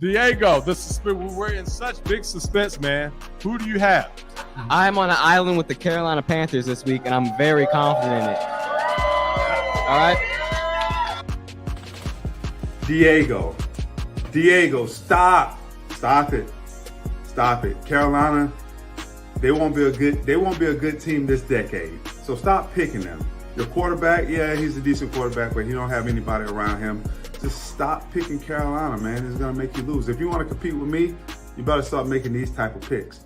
Diego, we're in such big suspense, man. Who do you have? I'm on an island with the Carolina Panthers this week, and I'm very confident in it. All right? Diego, stop it. Carolina, they won't be a good team this decade. So stop picking them. Your quarterback, yeah, he's a decent quarterback, but he don't have anybody around him. Just stop picking Carolina, man. It's gonna make you lose. If you want to compete with me, you better start making these type of picks.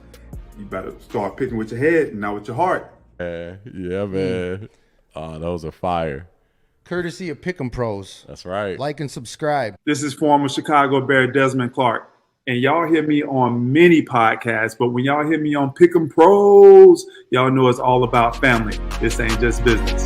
You better start picking with your head and not with your heart. Yeah, man. Those are fire. Courtesy of Pick'em Pros. That's right. Like and subscribe. This is former Chicago Bear Desmond Clark. And y'all hear me on many podcasts, but when y'all hear me on Pick'em Pros, y'all know it's all about family. This ain't just business.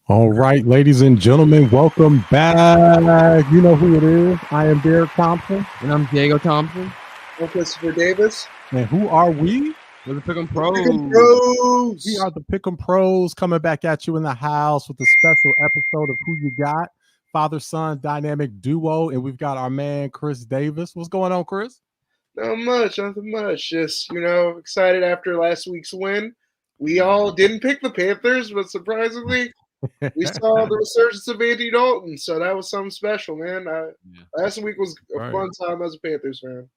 All right, ladies and gentlemen, welcome back. You know who it is. I am Derek Thompson. And I'm Diego Thompson. I'm Christopher Davis. And who are we? We're the Pick'em Pros. Pick'em Pros. We are the Pick'em Pros coming back at you in the house with a special episode of Who You Got, father-son dynamic duo. And we've got our man, Chris Davis. What's going on, Chris? Nothing much. Just, excited after last week's win. We all didn't pick the Panthers, but surprisingly, we saw the resurgence of Andy Dalton, so that was something special, man. Last week was a fun time as a Panthers fan.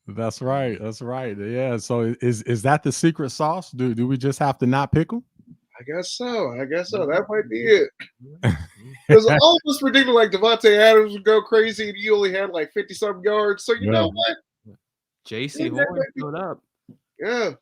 That's right. Yeah. So is that the secret sauce? Do we just have to not pick them? I guess so. That might be it. Because all of us predicted like Devontae Adams would go crazy, and he only had like 50-something yards. So you know what? JC Horn showed up. Yeah.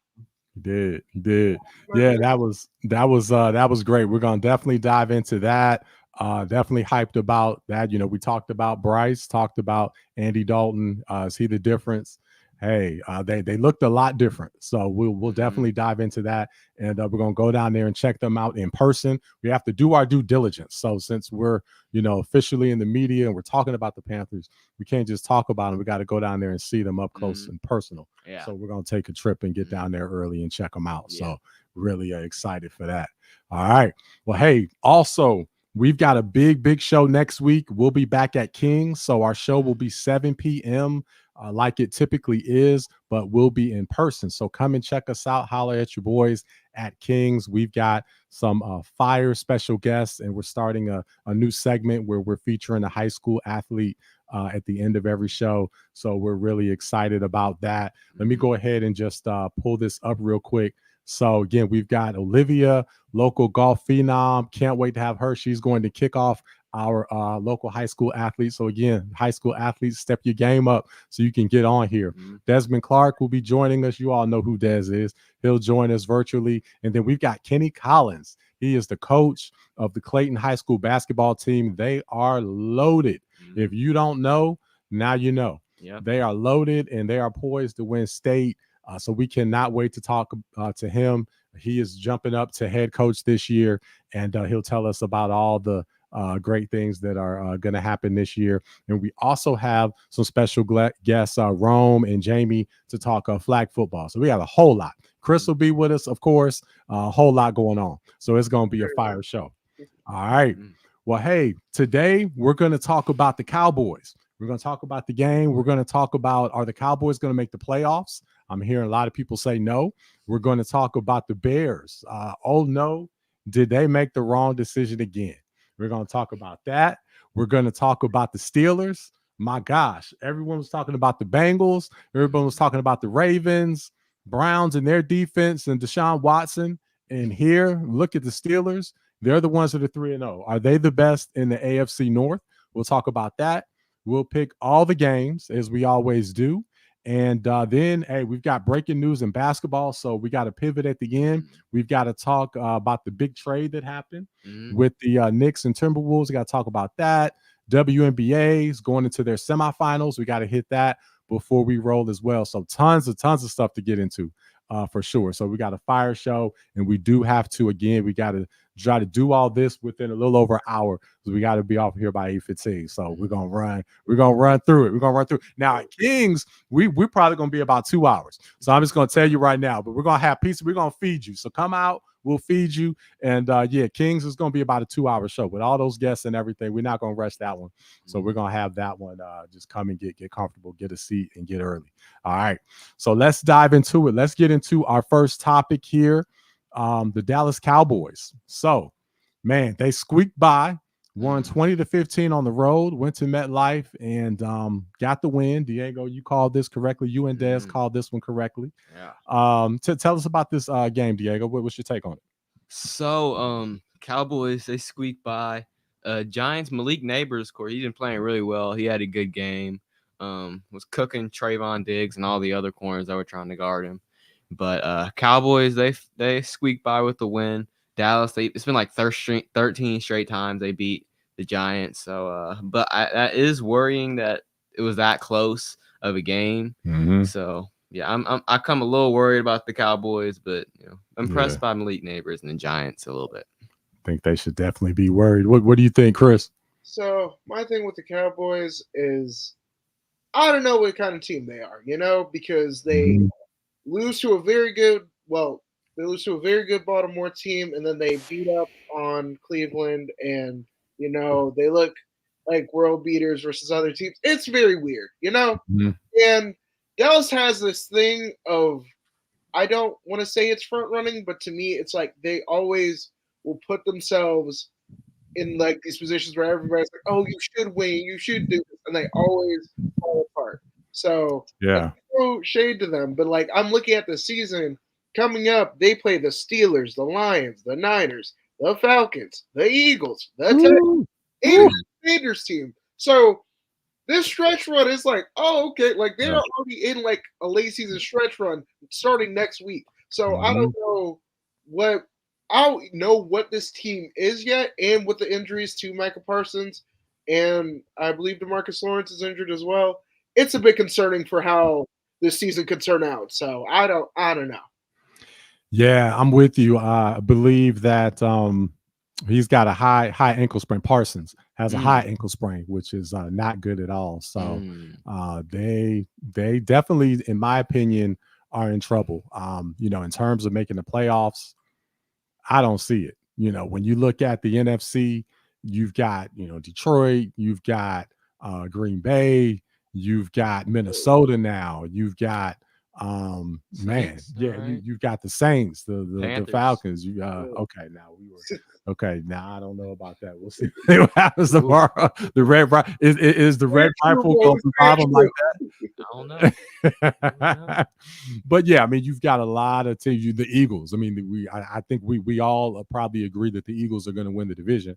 He did. Yeah, that was great. We're gonna definitely dive into that. Definitely hyped about that. We talked about Bryce, talked about Andy Dalton. Is he the difference? Hey, they looked a lot different. So we'll definitely dive into that, and we're gonna go down there and check them out in person. We have to do our due diligence. So since we're officially in the media and we're talking about the Panthers, we can't just talk about them. We got to go down there and see them up close and personal. Yeah. So we're gonna take a trip and get down there early and check them out. Yeah. So really excited for that. All right. Well, hey, also we've got a big show next week. We'll be back at Kings, so our show will be 7 p.m. Like it typically is, but we'll be in person. So come and check us out. Holler at your boys at Kings. We've got some fire special guests, and we're starting a new segment where we're featuring a high school athlete at the end of every show. So we're really excited about that. Let me go ahead and just pull this up real quick. So again, we've got Olivia, local golf phenom. Can't wait to have her. She's going to kick off our local high school athletes. So again, high school athletes, step your game up so you can get on here. Desmond Clark will be joining us. You all know who Des is. He'll join us virtually. And then we've got Kenny Collins. He is the coach of the Clayton High School basketball team. They are loaded. If you don't know, now you know. Yep. They are loaded and they are poised to win state. So we cannot wait to talk to him. He is jumping up to head coach this year, and he'll tell us about all the great things that are going to happen this year. And we also have some special guests, Rome and Jamie, to talk flag football. So we got a whole lot. Chris will be with us, of course, a whole lot going on. So it's going to be a fire show. All right. Well, hey, today we're going to talk about the Cowboys. We're going to talk about the game. We're going to talk about, are the Cowboys going to make the playoffs? I'm hearing a lot of people say no. We're going to talk about the Bears. Oh, no. Did they make the wrong decision again? We're going to talk about that. We're going to talk about the Steelers. My gosh, everyone was talking about the Bengals. Everyone was talking about the Ravens, Browns and their defense, and Deshaun Watson. And here, look at the Steelers. They're the ones that are 3-0. Are they the best in the AFC North? We'll talk about that. We'll pick all the games, as we always do. And then, hey, we've got breaking news in basketball, so we got to pivot at the end. We've got to talk about the big trade that happened with the Knicks and Timberwolves. We got to talk about that. WNBA is going into their semifinals. We got to hit that before we roll as well. So tons of stuff to get into for sure. So we got a fire show, and we do have to, again, we got to try to do all this within a little over an hour, because we got to be off here by 8:15. So we're gonna run through it. We're gonna run through. Now at Kings, we're probably gonna be about 2 hours. So I'm just gonna tell you right now, but we're gonna have pizza. We're gonna feed you. So come out, we'll feed you. And yeah, Kings is gonna be about a 2-hour show with all those guests and everything. We're not gonna rush that one. So we're gonna have that one. Just come and get comfortable, get a seat, and get early. All right. So let's dive into it. Let's get into our first topic here. The Dallas Cowboys. So, man, they squeaked by, won 20-15 on the road, went to MetLife, and got the win. Diego, you called this correctly. You and Des called this one correctly. Yeah. Tell us about this game, Diego. What's your take on it? So, Cowboys, they squeaked by. Giants, Malik Neighbors, of course, he's been playing really well. He had a good game. Was cooking Trayvon Diggs and all the other corners that were trying to guard him. But Cowboys, they squeaked by with the win. Dallas, it's been like 13 straight times they beat the Giants. So, but that is worrying that it was that close of a game. So, yeah, I come a little worried about the Cowboys, but impressed by Malik Neighbors and the Giants a little bit. I think they should definitely be worried. What do you think, Chris? So my thing with the Cowboys is, I don't know what kind of team they are, because they lose to a very good Baltimore team, and then they beat up on Cleveland, and they look like world beaters versus other teams. It's very weird, And Dallas has this thing of, I don't want to say it's front running, but to me, it's like they always will put themselves in like these positions where everybody's like, "Oh, you should win, you should do this," and they always fall apart. So yeah, no shade to them, but like I'm looking at the season coming up, they play the Steelers, the Lions, the Niners, the Falcons, the Eagles, the Texans, and the Raiders team. So this stretch run is like, oh, okay, like they're already in like a late season stretch run starting next week. So I don't know what this team is yet, and with the injuries to Micah Parsons, and I believe DeMarcus Lawrence is injured as well. It's a bit concerning for how this season could turn out. So I don't know. Yeah, I'm with you. I believe that he's got a high ankle sprain. Parsons has a high ankle sprain, which is not good at all. So they definitely, in my opinion, are in trouble. In terms of making the playoffs, I don't see it. When you look at the NFC, you've got Detroit, you've got Green Bay, you've got Minnesota now, you've got Saints, you've got the Saints, the Falcons. Okay, now I don't know about that. We'll see what happens tomorrow. The red is the red rifle going to bottom like that? I don't know. But yeah, I mean, you've got a lot of teams. The Eagles. I mean, I think we all probably agree that the Eagles are going to win the division.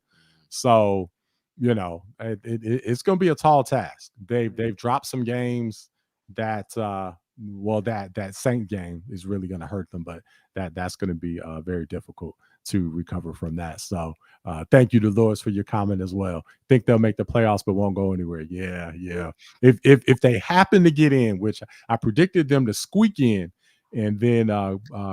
So it's going to be a tall task. They've dropped some games that that Saint game is really going to hurt them, but that's going to be very difficult to recover from that. So thank you to Lewis for your comment as well. Think they'll make the playoffs but won't go anywhere. Yeah. If they happen to get in, which I predicted them to squeak in and then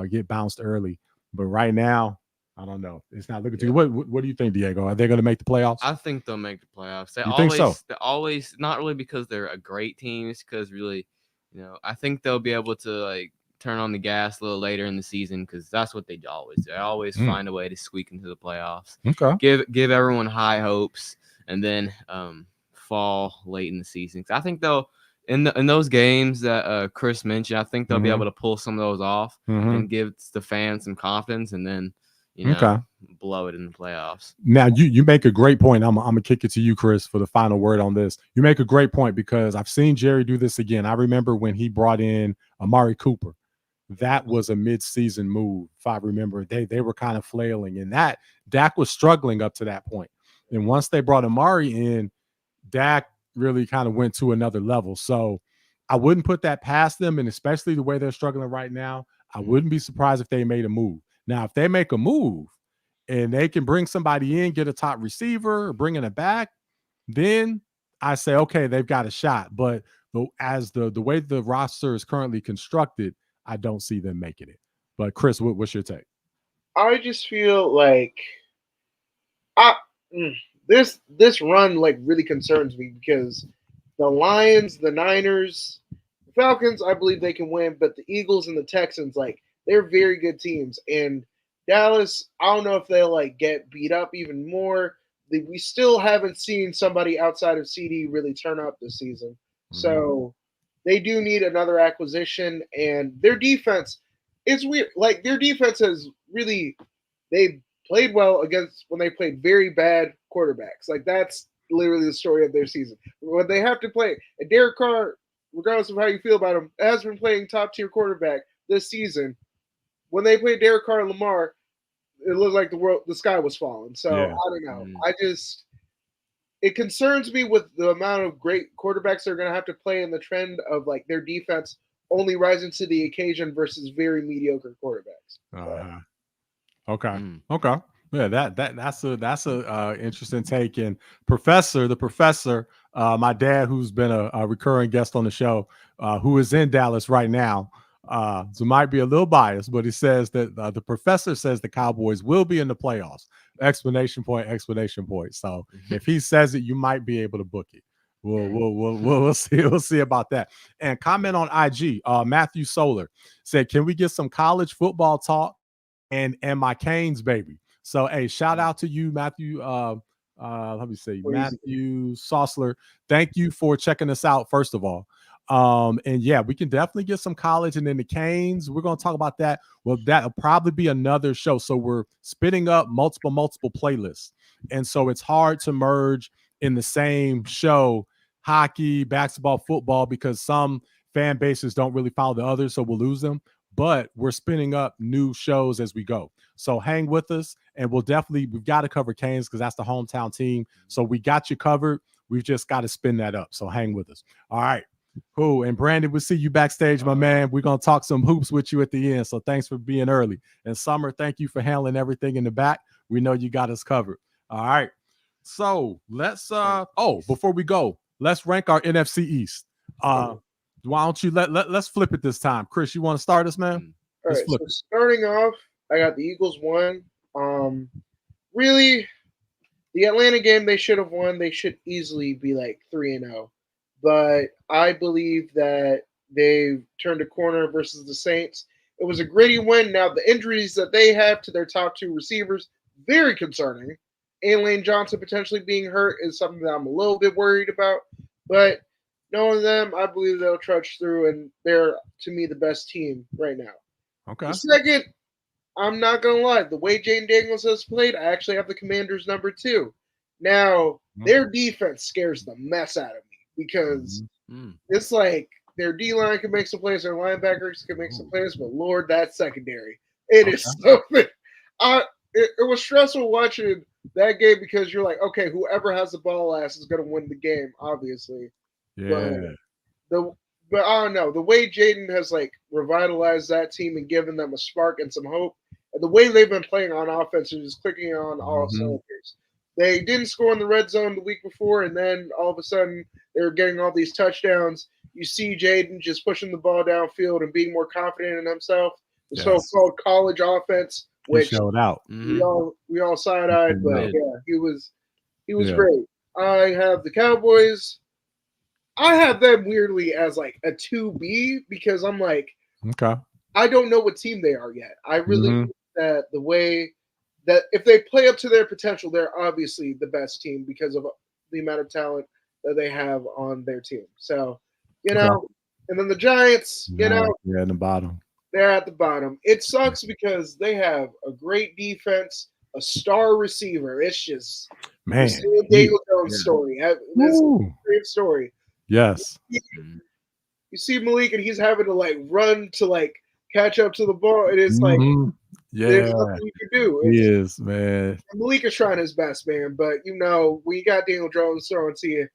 get bounced early, but right now I don't know. It's not looking too. What do you think, Diego? Are they going to make the playoffs? I think they'll make the playoffs. You think so? They always not really because they're a great team. It's because really, I think they'll be able to like turn on the gas a little later in the season because that's what they always do. They always find a way to squeak into the playoffs. Okay. Give everyone high hopes and then fall late in the season. I think they'll in those games that Chris mentioned. I think they'll be able to pull some of those off and give the fans some confidence, and then blow it in the playoffs. Now you make a great point. I'm gonna kick it to you, Chris, for the final word on this. You make a great point because I've seen Jerry do this again. I remember when he brought in Amari Cooper. That was a mid-season move. If I remember, they were kind of flailing, and that Dak was struggling up to that point. And once they brought Amari in, Dak really kind of went to another level. So I wouldn't put that past them, and especially the way they're struggling right now, I wouldn't be surprised if they made a move. Now, if they make a move and they can bring somebody in, get a top receiver, or bring in a back, then I say, okay, they've got a shot. But as the way the roster is currently constructed, I don't see them making it. But Chris, what's your take? I just feel like this run like really concerns me because the Lions, the Niners, the Falcons, I believe they can win, but the Eagles and the Texans, like they're very good teams. And Dallas, I don't know if they'll like get beat up even more. We still haven't seen somebody outside of CD really turn up this season. So they do need another acquisition, and their defense, it's weird. Like their defense has really, they played well against when they played very bad quarterbacks. Like that's literally the story of their season. When they have to play, and Derek Carr, regardless of how you feel about him, has been playing top tier quarterback this season. When they played Derek Carr and Lamar, it looked like the sky was falling. So I don't know. It concerns me with the amount of great quarterbacks they're going to have to play in the trend of like their defense only rising to the occasion versus very mediocre quarterbacks. Okay. Yeah, that's a interesting take. And the professor, my dad, who's been a recurring guest on the show, who is in Dallas right now. So might be a little biased, but he says that the professor says the Cowboys will be in the playoffs. Exclamation point. So if he says it, you might be able to book it. We'll see. We'll see about that. And comment on IG. Matthew Solar said, "Can we get some college football talk and my Canes baby?" So hey, shout out to you, Matthew. Let me say Matthew Sosler. Thank you for checking us out, first of all. And yeah, we can definitely get some college, and then the Canes. We're going to talk about that. Well, that'll probably be another show. So we're spinning up multiple playlists. And so it's hard to merge in the same show hockey, basketball, football, because some fan bases don't really follow the others. So we'll lose them, but we're spinning up new shows as we go. So hang with us, and we've got to cover Canes because that's the hometown team. So we got you covered. We've just got to spin that up. So hang with us. All right. Cool. And Brandon, we'll see you backstage, my man. We're going to talk some hoops with you at the end. So thanks for being early. And Summer, thank you for handling everything in the back. We know you got us covered. All right. So let's before we go, let's rank our NFC East. Why don't you let's flip it this time. Chris, you want to start us, man? All right. So starting off, I got the Eagles 1. Really, the Atlanta game they should have won. They should easily be like 3-0. But I believe that they turned a corner versus the Saints. It was a gritty win. Now, the injuries that they have to their top two receivers, very concerning. Lane Johnson potentially being hurt is something that I'm a little bit worried about. But knowing them, I believe they'll trudge through, and they're, to me, the best team right now. Okay. The second, I'm not going to lie. The way Jaden Daniels has played, I actually have the Commanders number 2. Now, their defense scares the mess out of me. Because it's like their D-line can make some plays, their linebackers can make some plays, but Lord, that secondary. It is so it was stressful watching that game because you're like, okay, whoever has the ball last is going to win the game, obviously. Yeah. But I don't know. The way Jaden has like revitalized that team and given them a spark and some hope, and the way they've been playing on offense is just clicking on all cylinders. They didn't score in the red zone the week before, and then all of a sudden they're getting all these touchdowns. You see Jaden just pushing the ball downfield and being more confident in himself. The so-called college offense which showed out. we all side-eyed, but Mid. yeah, he was Yeah. great. I have the Cowboys. I have them weirdly as like a 2B because I'm like, Okay. I don't know what team they are yet. I really Mhm. think that the way that if they play up to their potential, they're obviously the best team because of the amount of talent that they have on their team. So, you Okay. know, and then the Giants, you know, Yeah, in the bottom. they're at the bottom. It sucks because they have a great defense, a star receiver. It's just Man. you see a Daniel Jones yeah. story. That's a Woo. great story. Yes. You see Malik and he's having to like run to like catch up to the ball. It is like Mhm. there's Yeah, nothing you can do. he It's, is, man. Malik is trying his best, man. But you know, when you got Daniel Jones throwing to you,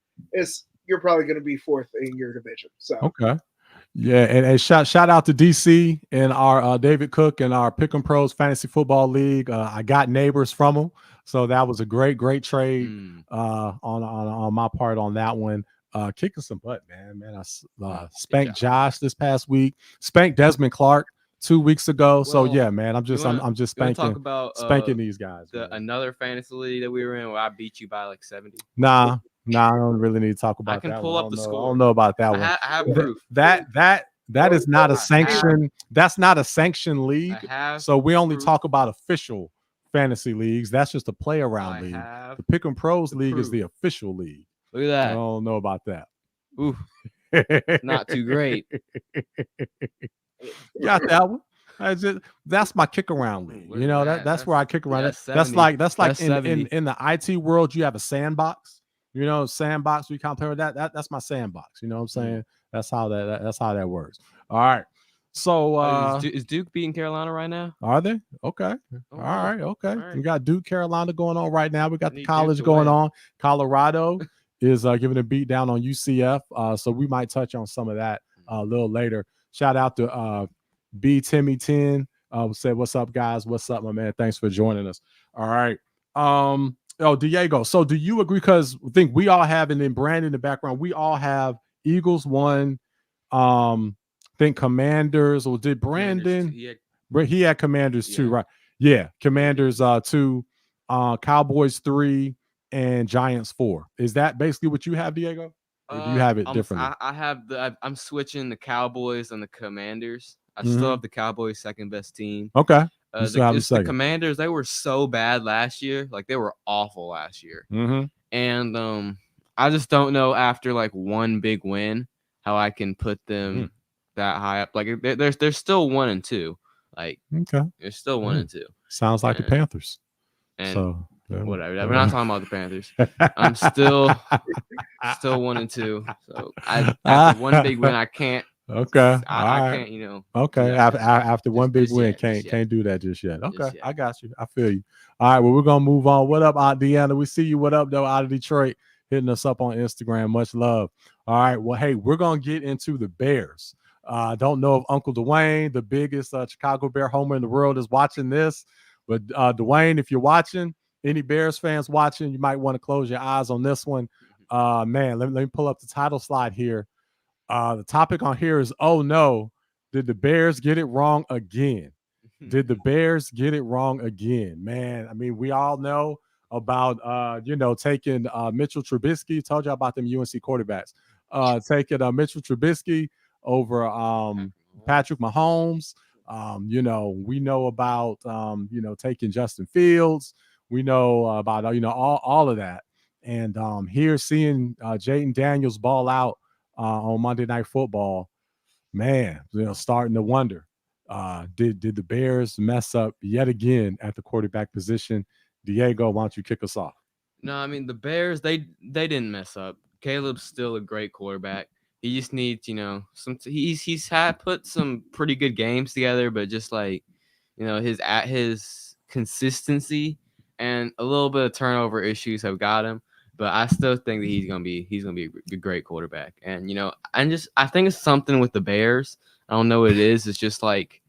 you're probably going to be fourth in your division. So Okay. Yeah, and shout out to DC and our David Cook and our Pick'em Pros Fantasy Football League. I got neighbors from him, so that was a great trade on my part on that one. Kicking some butt, man. I spanked Josh this past week. Spanked Desmond Clark 2 weeks ago. So Well, yeah, man. I'm just you wanna spanking talk about spanking these guys. man. another fantasy league that we were in where I beat you by like 70. Nah, I don't really need to talk about can that pull one. up the I score. don't know about that I, one. I have proof. That is not a sanction. That's not a sanctioned league. I have So we only proof. talk about official fantasy leagues. That's just a play around I league. have The Pick'em Pros the league is proof. the official league. Look at I that. don't know about that. Ooh, not too great. Got that one. That's my kick around league. Look You at know that. that's where I kick around. That's That's 70. like That's in 70. the IT world you have a sandbox. You know, sandbox. We compare with that's my sandbox. You know what I'm saying? That's how that works. All right. So Is Duke beating Carolina right now? are they? Okay. Oh, All right. Okay. All right. We got Duke, Carolina going on right now. We got the Need Duke college to going win. on. Colorado is giving a beat down on UCF. So we might touch on some of that a little later. Shout out to B Timmy 10. Said, what's up, guys? What's up, my man? Thanks for joining us. All right. Diego. So do you agree? Because I think we all have, and then Brandon in the background, we all have Eagles 1. Think Commanders, or did Brandon? He had Commanders 2, right? Yeah, Commanders 2, Cowboys 3, and Giants 4. Is that basically what you have, Diego? Or do you have it differently? I have I'm switching the Cowboys and the Commanders. I still have the Cowboys second best team. Okay. The Commanders, they were so bad last year. Like they were awful last year. And I just don't know after like one big win how I can put them that high up. Like they're still 1 and 2. Like they're still 1 and 2. Sounds like the Panthers. And so whatever. We're not talking about the Panthers. I'm still 1 and 2. So after one big win, I can't. Okay. I can't, you know. Okay. After one big win, can't do that just yet. Okay. I got you. I feel you. All right. Well, we're gonna move on. What up, Aunt Deanna? We see you. What up, though, out of Detroit, hitting us up on Instagram. Much love. All right. Well, hey, we're gonna get into the Bears. I don't know if Uncle Dwayne, the biggest Chicago Bear homer in the world, is watching this, but Dwayne, if you're watching, any Bears fans watching, you might want to close your eyes on this one. Man, let me pull up the title slide here. The topic on here is, oh no, did the Bears get it wrong again? Did the Bears get it wrong again? Man, I mean, we all know about taking Mitchell Trubisky. Told you about them UNC quarterbacks. Taking Mitchell Trubisky over Patrick Mahomes. We know about taking Justin Fields. We know about all of that. And here seeing Jayden Daniels ball out on Monday Night Football, man, starting to wonder, did the Bears mess up yet again at the quarterback position? Diego, why don't you kick us off? No, I mean the Bears, they didn't mess up. Caleb's still a great quarterback. He just needs, he's had put some pretty good games together, but just like, his consistency and a little bit of turnover issues have got him. But I still think that he's gonna be a great quarterback. And I think it's something with the Bears. I don't know what it is. It's just like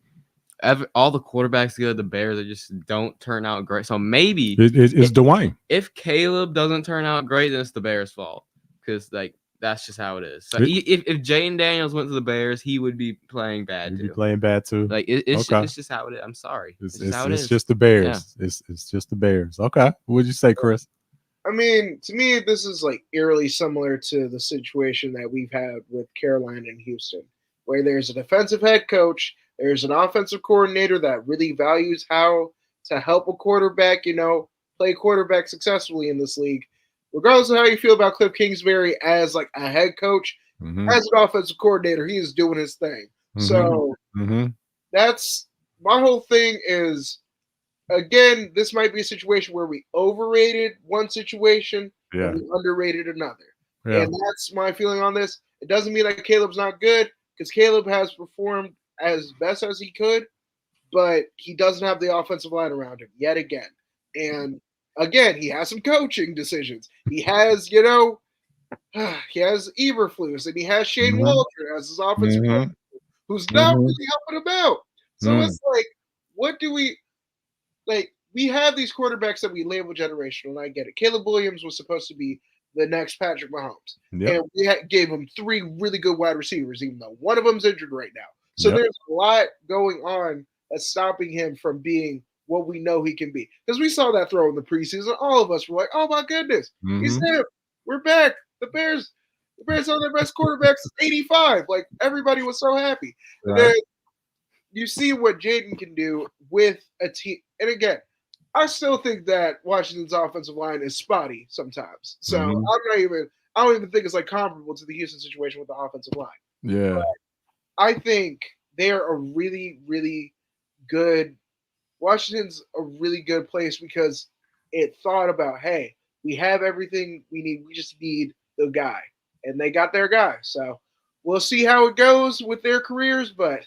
all the quarterbacks go to the Bears, they just don't turn out great. So maybe it's Dwayne. If Caleb doesn't turn out great, then it's the Bears' fault. Because like that's just how it is. So if Jaden Daniels went to the Bears, he would be playing bad He'd too. be playing bad too. Like it's just how it is. I'm sorry. It's It's just the Bears. It's just the Bears. Okay. What'd you say, Chris? I mean, to me, this is like eerily similar to the situation that we've had with Carolina and Houston, where there's a defensive head coach, there's an offensive coordinator that really values how to help a quarterback, play quarterback successfully in this league. Regardless of how you feel about Cliff Kingsbury as like a head coach, as an offensive coordinator, he is doing his thing. So that's my whole thing is, again, this might be a situation where we overrated one situation and we underrated another. And that's my feeling on this. It doesn't mean that Caleb's not good, because Caleb has performed as best as he could, but he doesn't have the offensive line around him yet again. And again, he has some coaching decisions. He has, he has Eberflus, and he has Shane Walter as his offensive coordinator, who's not really helping him out. So it's like, what do we like? We have these quarterbacks that we label generational, and I get it. Caleb Williams was supposed to be the next Patrick Mahomes, and we gave him 3 really good wide receivers, even though one of them's injured right now. So there's a lot going on that's stopping him from being what we know he can be. Because we saw that throw in the preseason. All of us were like, oh my goodness, he's there. We're back. The Bears are their best quarterbacks since 85. Like, everybody was so happy. Right. And then you see what Jaden can do with a team. And again, I still think that Washington's offensive line is spotty sometimes. So I don't even think it's like comparable to the Houston situation with the offensive line. Yeah. But I think they're a really, really good – Washington's a really good place because it thought about, hey, we have everything we need. We just need the guy. And they got their guy. So we'll see how it goes with their careers. But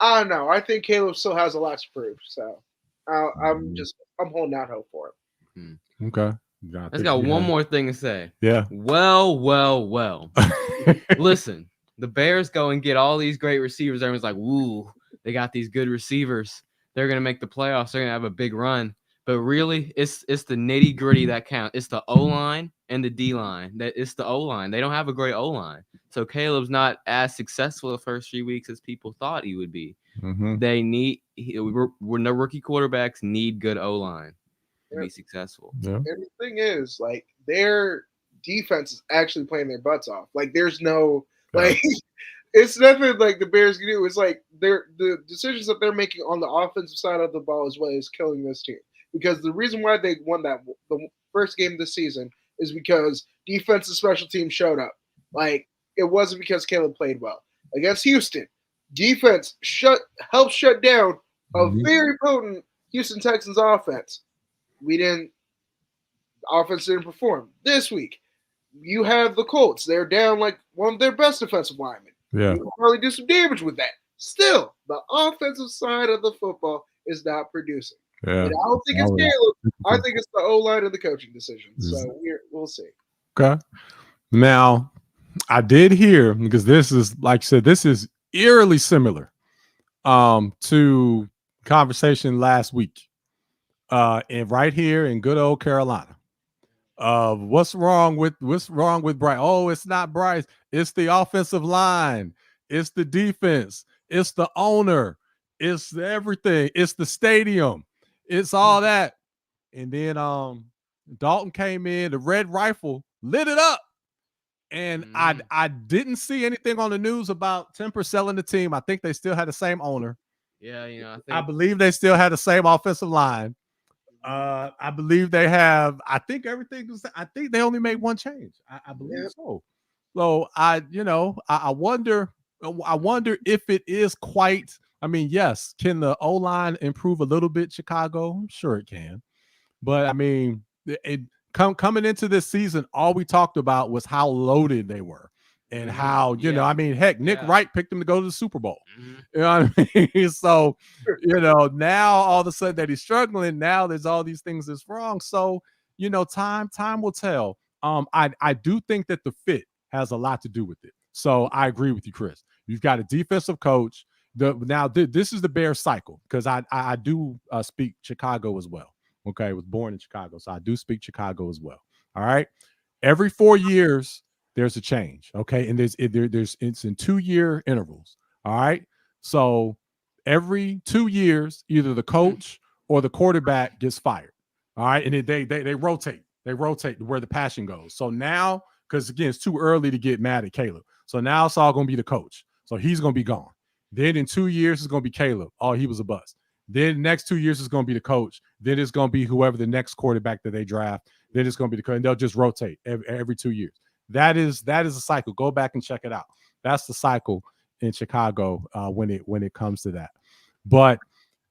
I don't know. I think Caleb still has a lot to prove. So I'm holding out hope for him. Okay. Let's got one more thing to say. Yeah. Well. Listen, the Bears go and get all these great receivers. Everyone's like, woo, they got these good receivers. They're going to make the playoffs. They're going to have a big run. But really, it's the nitty gritty that counts. It's the O-line and the D-line. It's the O-line. They don't have a great O-line. So Caleb's not as successful the first 3 weeks as people thought he would be. They need we're no rookie quarterbacks need good O-line to be successful. Yeah. And the thing is, like, their defense is actually playing their butts off. Like, there's no like it's nothing like the Bears can do. It's like the decisions that they're making on the offensive side of the ball is what is killing this team. Because the reason why they won the first game this season is because defense and special teams showed up. Like, it wasn't because Caleb played well. Against Houston, defense helped shut down a very potent Houston Texans offense. Offense didn't perform. This week, you have the Colts. They're down like one of their best defensive linemen. Yeah. You can probably do some damage with that. Still, the offensive side of the football is not producing. Yeah. And I don't think it's Caleb. I think it's the O-line and the coaching decisions. So we'll see. Okay. Now, I did hear, because this is, like you said, this is eerily similar to conversation last week and right here in good old Carolina. What's wrong with Bryce? Oh, it's not Bryce. It's the offensive line. It's the defense. It's the owner. It's everything. It's the stadium. It's all that. And then Dalton came in, the red rifle lit it up. And I didn't see anything on the news about Temper selling the team. I think they still had the same owner. Yeah, I believe they still had the same offensive line. I believe they have. I think they only made one change. I believe so. So I wonder if it is quite. I mean, yes, can the O-line improve a little bit, Chicago? I'm sure it can. But I mean, coming into this season, all we talked about was how loaded they were. And how, I mean, heck, Nick Wright picked them to go to the Super Bowl. You know what I mean? So, now all of a sudden that he's struggling, now there's all these things that's wrong. So, time will tell. I do think that the fit has a lot to do with it. So I agree with you, Chris. You've got a defensive coach. This is the Bears cycle, because I do speak Chicago as well. Okay, I was born in Chicago, so I do speak Chicago as well. All right. Every 4 years, there's a change. Okay. And it's in 2-year intervals. All right. So every 2 years, either the coach or the quarterback gets fired. All right. And they rotate. They rotate where the passion goes. So now, because again, it's too early to get mad at Caleb. So now it's all going to be the coach. So he's going to be gone. Then in 2 years, it's going to be Caleb. Oh, he was a bust. Then the next 2 years is going to be the coach. Then it's going to be whoever the next quarterback that they draft. Then it's going to be the coach. And they'll just rotate every 2 years. That is a cycle. Go back and check it out. That's the cycle in Chicago when it comes to that. But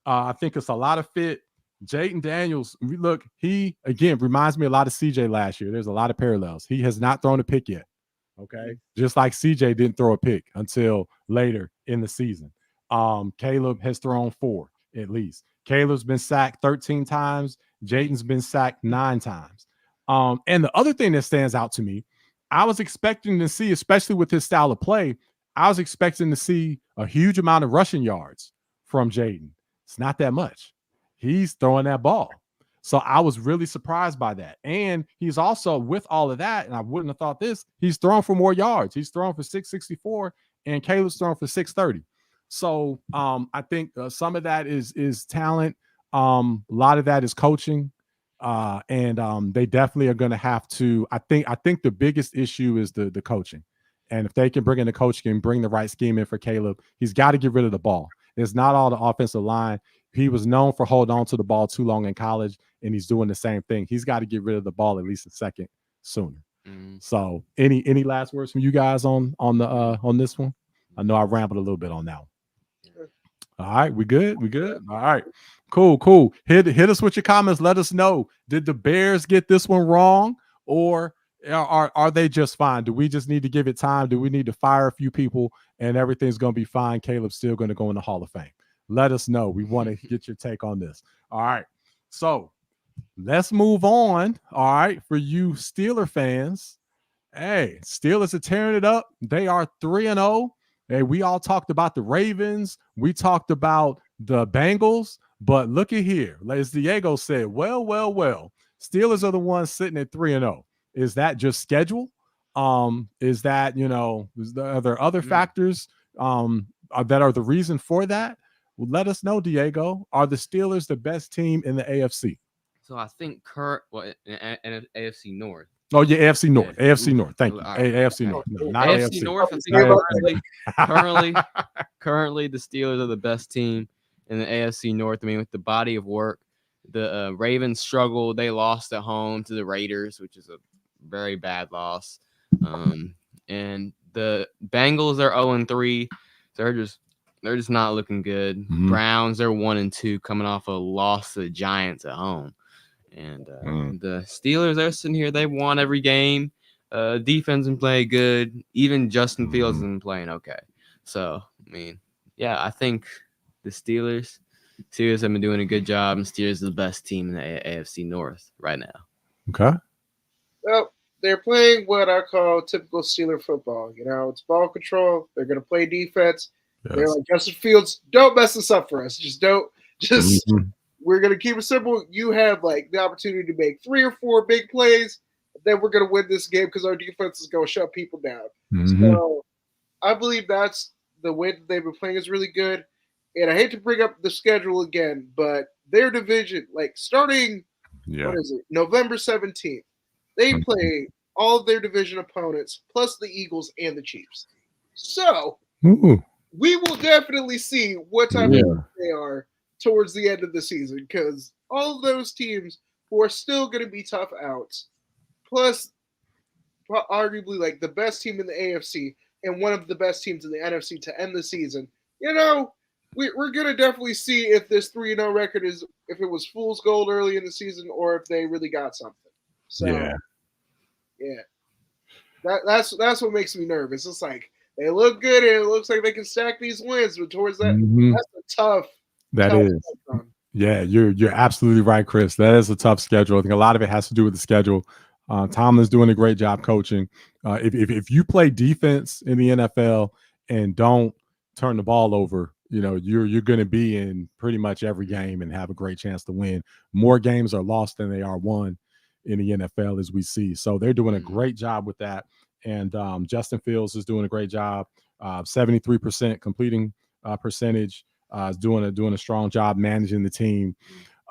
I think it's a lot of fit. Jaden Daniels, look, he, again, reminds me a lot of CJ last year. There's a lot of parallels. He has not thrown a pick yet, okay? Just like CJ didn't throw a pick until later in the season. Caleb has thrown 4 at least. Caleb's been sacked 13 times. Jaden's been sacked 9 times. And the other thing that stands out to me, I was expecting to see, especially with his style of play, I was expecting to see a huge amount of rushing yards from Jaden. It's not that much. He's throwing that ball. So I was really surprised by that. And he's also, with all of that, and I wouldn't have thought this, he's thrown for more yards. He's thrown for 664, and Caleb's thrown for 630. So I think some of that is talent. A lot of that is coaching. And they definitely are going to have to, I think the biggest issue is the coaching. And if they can bring in the coach and bring the right scheme in for Caleb, he's got to get rid of the ball. It's not all the offensive line. He was known for holding on to the ball too long in college, and he's doing the same thing. He's got to get rid of the ball at least a second sooner. So any last words from you guys on this one? I know I rambled a little bit on that one. All right, we good? All right. Cool. Hit us with your comments. Let us know. Did the Bears get this one wrong, or are they just fine? Do we just need to give it time? Do we need to fire a few people and everything's going to be fine? Caleb's still going to go in the Hall of Fame. Let us know. We want to get your take on this. All right. So let's move on. All right. For you Steeler fans, hey, Steelers are tearing it up. They are 3-0. Hey, we all talked about the Ravens. We talked about the Bengals. But look at here. As Diego said, well. Steelers are the ones sitting at 3-0. Is that just schedule? Is that, are there other factors that are the reason for that? Well, let us know, Diego. Are the Steelers the best team in the AFC? So I think in AFC North. Oh, yeah, AFC North. Yeah. AFC North. Thank you. Right. AFC North. No, not AFC AFC. North. I think currently the Steelers are the best team in the AFC North. I mean, with the body of work, the Ravens struggled. They lost at home to the Raiders, which is a very bad loss. And the Bengals are 0-3. They're just not looking good. Mm-hmm. Browns, they're 1-2, coming off a loss to the Giants at home. And the Steelers, they're sitting here. They won every game. Defense been playing good. Even Justin Fields has been playing okay. So, I mean, yeah, I think the Steelers have been doing a good job, and Steelers are the best team in the AFC North right now. Okay. Well, they're playing what I call typical Steeler football. It's ball control. They're going to play defense. Yes. They're like, Justin Fields, don't mess this up for us. We're going to keep it simple. You have the opportunity to make 3 or 4 big plays. Then we're going to win this game because our defense is going to shut people down. Mm-hmm. So I believe that's the way that they've been playing is really good. And I hate to bring up the schedule again, but their division, starting, November 17th, they play all of their division opponents, plus the Eagles and the Chiefs. So we will definitely see what type of they are towards the end of the season, because all of those teams who are still going to be tough outs, plus arguably the best team in the AFC and one of the best teams in the NFC to end the season, we're going to definitely see if this 3-0 record if it was fool's gold early in the season or if they really got something. So, that's what makes me nervous. It's they look good and it looks like they can stack these wins, but towards that, that's a tough. That is. Yeah, you're absolutely right, Chris. That is a tough schedule. I think a lot of it has to do with the schedule. Tomlin's doing a great job coaching. If you play defense in the NFL and don't turn the ball over, you're going to be in pretty much every game and have a great chance to win. More games are lost than they are won in the NFL, as we see. So they're doing a great job with that. and Justin Fields is doing a great job. 73% completing percentage. Is doing a strong job managing the team.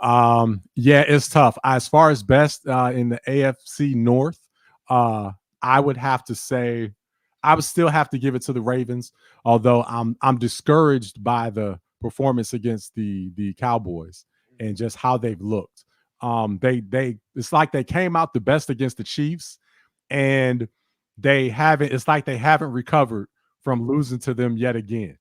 Yeah, it's tough. As far as best in the AFC North, I would have to say I would still have to give it to the Ravens, although I'm discouraged by the performance against the Cowboys and just how they've looked. They it's like they came out the best against the Chiefs, and it's like they haven't recovered from losing to them yet again.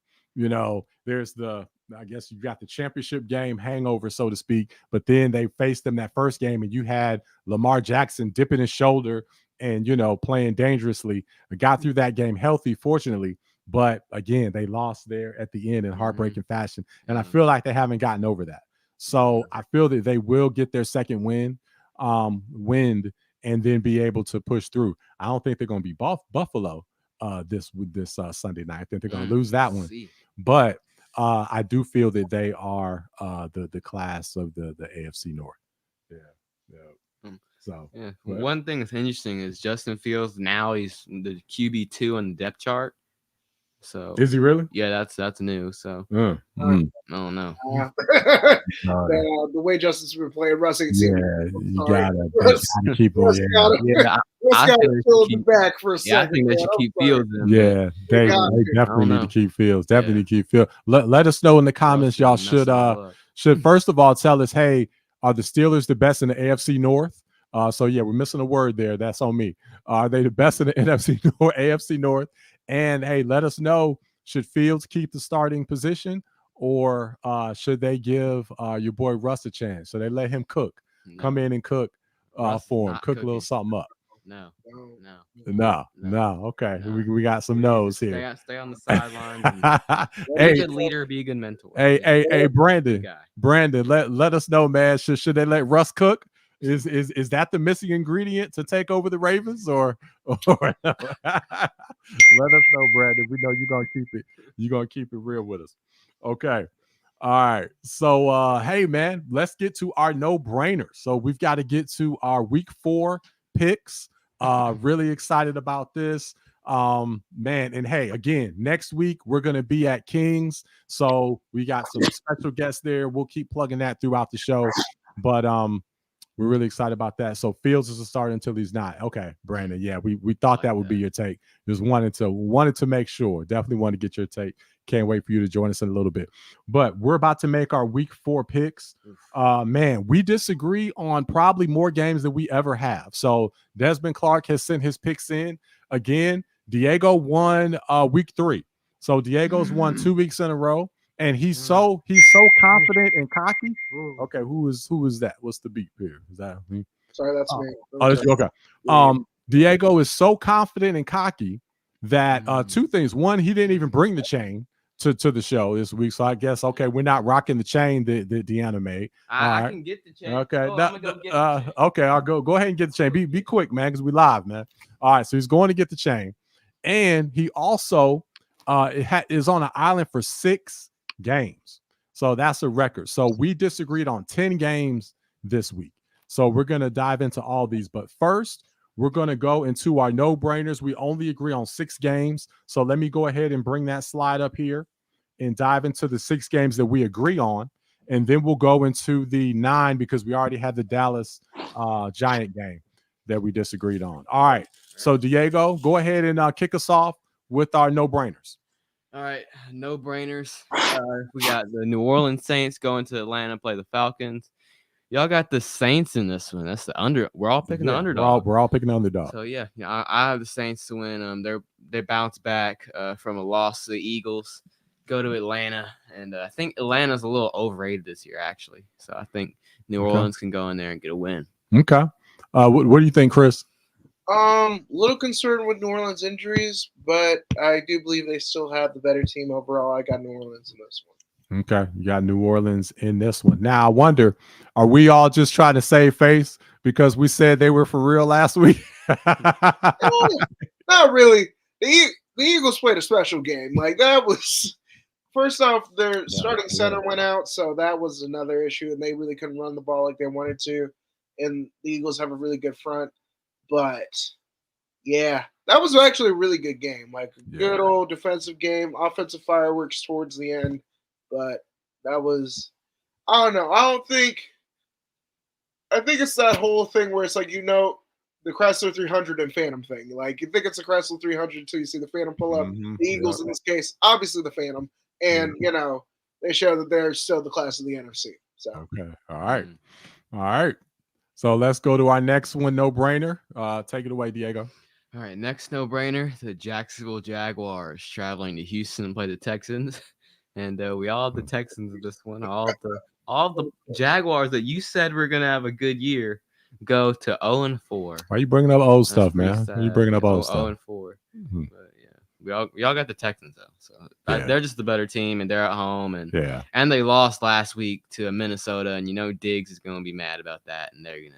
There's I guess you got the championship game hangover, so to speak, but then they faced them that first game, and you had Lamar Jackson dipping his shoulder and, playing dangerously. Got through that game healthy, fortunately, but again, they lost there at the end in heartbreaking fashion, and I feel like they haven't gotten over that. So I feel that they will get their second wind, and then be able to push through. I don't think they're going to be Buffalo this Sunday night. I think they're going to lose that one, but I do feel that they are the class of the AFC North. Yeah. So one thing that's interesting is Justin Fields now he's the QB2 on the depth chart. So is he really? Yeah, that's new. So I don't know. The way Justin's been playing, Russ ain't seen. You gotta keep him. I gotta fill him back for a second. I think they should keep Fields in. Yeah, they definitely need to keep Fields. Definitely need to keep Fields. Let us know in the comments. Y'all should first of all tell us, hey, are the Steelers the best in the AFC North? So yeah, we're missing a word there. That's on me. Are they the best in the AFC North? And hey, let us know, should Fields keep the starting position, or should they give your boy Russ a chance? So they let him cook, come in and cook for him, cook a little something up. No. Okay, we got some no's here. Stay on the sidelines. Be a good leader, be a good mentor. Hey, Brandon, let us know, man. Should they let Russ cook? Is that the missing ingredient to take over the Ravens, or no? Let us know, Brandon. We know you're gonna keep it real with us. Okay. All right. So hey man, let's get to our no-brainers. So we've got to get to our week 4 picks. Really excited about this. Man, and hey, again, next week we're gonna be at Kings. So we got some special guests there. We'll keep plugging that throughout the show. But we're really excited about that. So Fields is a starter until he's not. Okay, Brandon. Yeah, we thought that would be your take. Just wanted to make sure. Definitely want to get your take. Can't wait for you to join us in a little bit. But we're about to make our week 4 picks. Man, we disagree on probably more games than we ever have. So Desmond Clark has sent his picks in. Again, Diego won week 3. So Diego's won 2 weeks in a row. And he's so confident and cocky. Okay, who is that? What's the beat here? Is that me? Sorry, that's me. Okay. Diego is so confident and cocky that 2 things. One, he didn't even bring the chain to the show this week. So I guess we're not rocking the chain that Deanna made. I can get the chain. Okay. I'm gonna go get the chain. Okay, I'll go ahead and get the chain. Be quick, man, because we live, man. All right, so he's going to get the chain. And he also is on an island for 6 games. So that's a record. So we disagreed on 10 games this week. So we're going to dive into all these. But first, we're going to go into our no-brainers. We only agree on 6 games. So let me go ahead and bring that slide up here and dive into the 6 games that we agree on. And then we'll go into the 9 because we already had the Dallas Giant game that we disagreed on. All right. So Diego, go ahead and kick us off with our no-brainers. All right, no-brainers. We got the New Orleans Saints going to Atlanta, play the Falcons. Y'all got the Saints in this one. That's the under. We're all picking the underdog. We're all picking the underdog. So yeah, I have the Saints to win. They bounce back from a loss to the Eagles, go to Atlanta, and I think Atlanta's a little overrated this year, actually. So I think New Orleans can go in there and get a win. Okay. What do you think, Chris? Little concerned with New Orleans injuries, but I do believe they still have the better team overall. I got New Orleans in this one. Okay, you got New Orleans in this one. Now, I wonder, are we all just trying to save face because we said they were for real last week? Not really. The Eagles played a special game. Like, that was – first off, their starting center went out, so that was another issue, and they really couldn't run the ball like they wanted to. And the Eagles have a really good front. But Yeah, that was actually a really good game. Like a Yeah. good old defensive game, offensive fireworks towards the end. But that was, I don't know. I think it's that whole thing where it's like, the Chrysler 300 and Phantom thing. Like, you think it's a Chrysler 300 until you see the Phantom pull up. Mhm. The Eagles, in this case, obviously the Phantom. And, they show that they're still the class of the NFC. So, Okay. All right. All right. So let's go to our next one. No brainer. Take it away, Diego. All right, next no-brainer, the Jacksonville Jaguars traveling to Houston and play the Texans. And we all have the Texans in this one. All the Jaguars that you said were going to have a good year go to 0-4. Why are you bringing up old That's stuff, pretty man? sad. Why are you bringing up old 0-4. stuff? Mhm. But yeah, we all got the Texans though. So Yeah. they're just the better team, and they're at home, and Yeah. and they lost last week to Minnesota, and Diggs is going to be mad about that, and they're going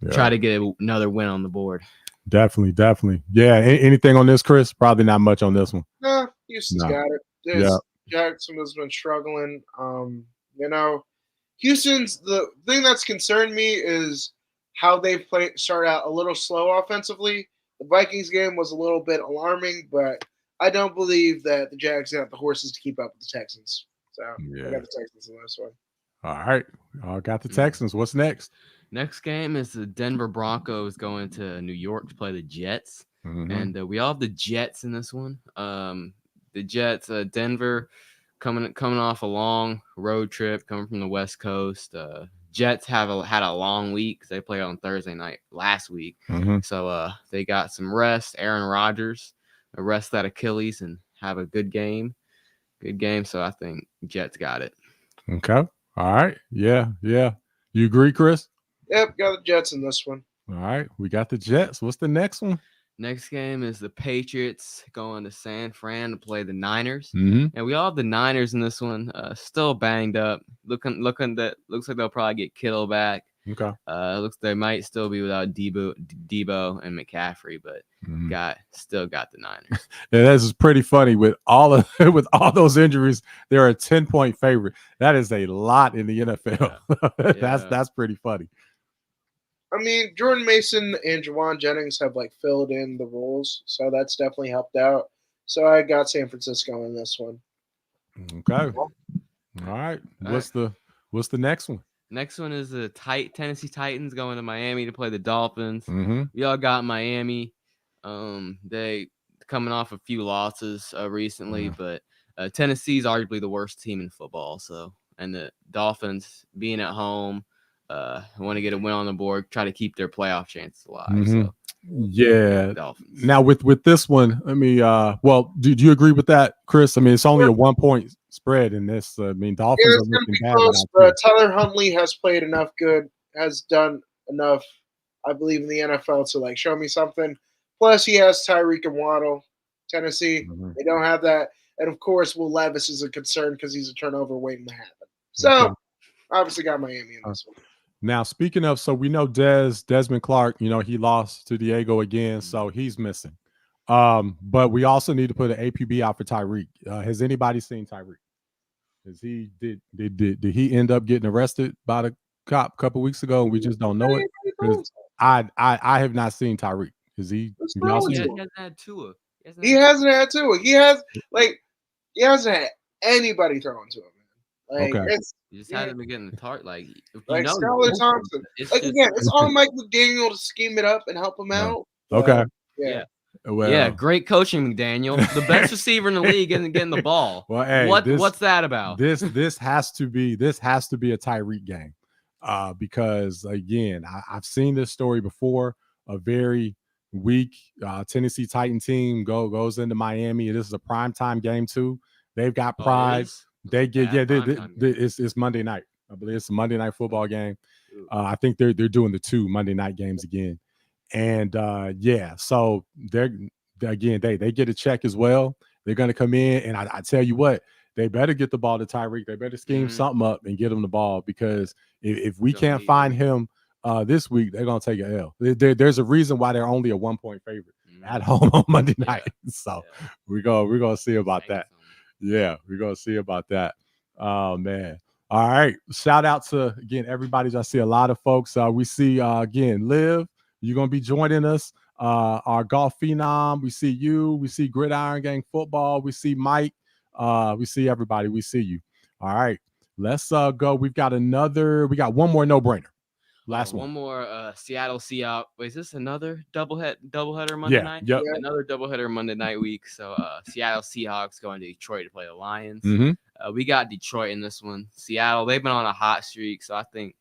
to try to get another win on the board. Definitely. Yeah. Anything on this, Chris? Probably not much on this one. nah, Houston's got it. Jackson has been struggling. Houston's, the thing that's concerned me is how they've started out a little slow offensively. The Vikings game was a little bit alarming, but I don't believe that the Jags got the horses to keep up with the Texans. So I got the Texans in this one. All right. I got the Texans. What's next? Next game is the Denver Broncos going to New York to play the Jets. Mhm. And we all have the Jets in this one. The Jets, Denver, coming off a long road trip, coming from the West Coast. Jets had a long week. They played on Thursday night last week, so they got some rest. Aaron Rodgers rest that Achilles and have a good game. So I think Jets got it. Okay. All right. Yeah. You agree, Chris? Yep, got the Jets in this one. All right. We got the Jets. What's the next one? Next game is the Patriots going to San Fran to play the Niners, Mhm. and we all have the Niners in this one. Still banged up. Looks like they'll probably get Kittle back. Okay. Looks they might still be without Debo and McCaffrey, but still got the Niners. Yeah, this is pretty funny with all those injuries. They're a 10-point favorite. That is a lot in the NFL. That's pretty funny. I mean, Jordan Mason and Jawan Jennings have filled in the roles, so that's definitely helped out. So I got San Francisco in this one. Okay. All right. What's the next one? Next one is the Tennessee Titans going to Miami to play the Dolphins. Mm-hmm. We all got Miami. They coming off a few losses recently, but Tennessee's arguably the worst team in football. So, and the Dolphins being at home, want to get a win on the board, try to keep their playoff chances alive. So, yeah. Dolphins. Now with this one, I mean, do you agree with that, Chris? I mean, it's only a 1-point spread in this. I mean, Dolphins it's are going to looking be bad. close, but Tyler Huntley has played enough good, has done enough, I believe, in the NFL to show me something. Plus, he has Tyreek and Waddle. Tennessee, they don't have that. And of course, Will Levis is a concern because he's a turnover waiting to happen. So, obviously got Miami in this one. Now, speaking of, so we know Desmond Clark, he lost to Diego again, so he's missing. But we also need to put an APB out for Tyreek. Has anybody seen Tyreek? Did he end up getting arrested by the cop a couple weeks ago and we just don't know it? I have not seen Tyreek. Is he? He hasn't had Tua. He hasn't had Tua. He hasn't had anybody throwing to him. You just haven't been getting the target. Skylar Thompson. It's on Mike McDaniel to scheme it up and help him out. Okay. Yeah. Well, great coaching, McDaniel. The best receiver in the league isn't getting the ball. Well, hey, what's that about? This has to be a Tyreek game, because again, I've seen this story before. A very weak Tennessee Titan team goes into Miami. This is a primetime game too. They've got pride. They get it's Monday night. I believe it's a Monday night football game. I think they're doing the 2 Monday night games again. And so they get a check as well. They're going to come in, and I tell you what, they better get the ball to Tyreek. They better scheme something up and get him the ball, because if we can't find him this week, they're going to take an L. There's a reason why they're only a 1-point favorite at home on Monday night. So we're going to see about that. Yeah, we're going to see about that. Oh, man. All right. Shout out to, again, everybody. I see a lot of folks. We see, again, Liv, you're going to be joining us. our golf phenom. We see you. We see Gridiron Gang Football. We see Mike. We see everybody. We see you. All right. Let's go. We got one more no-brainer. Last one one. more Seattle Seahawks. Wait, is this another doubleheader Monday night? Yep. Yeah. Another doubleheader Monday night week. So Seattle Seahawks going to Detroit to play the Lions. Mm-hmm. We got Detroit in this one. Seattle, they've been on a hot streak, so I think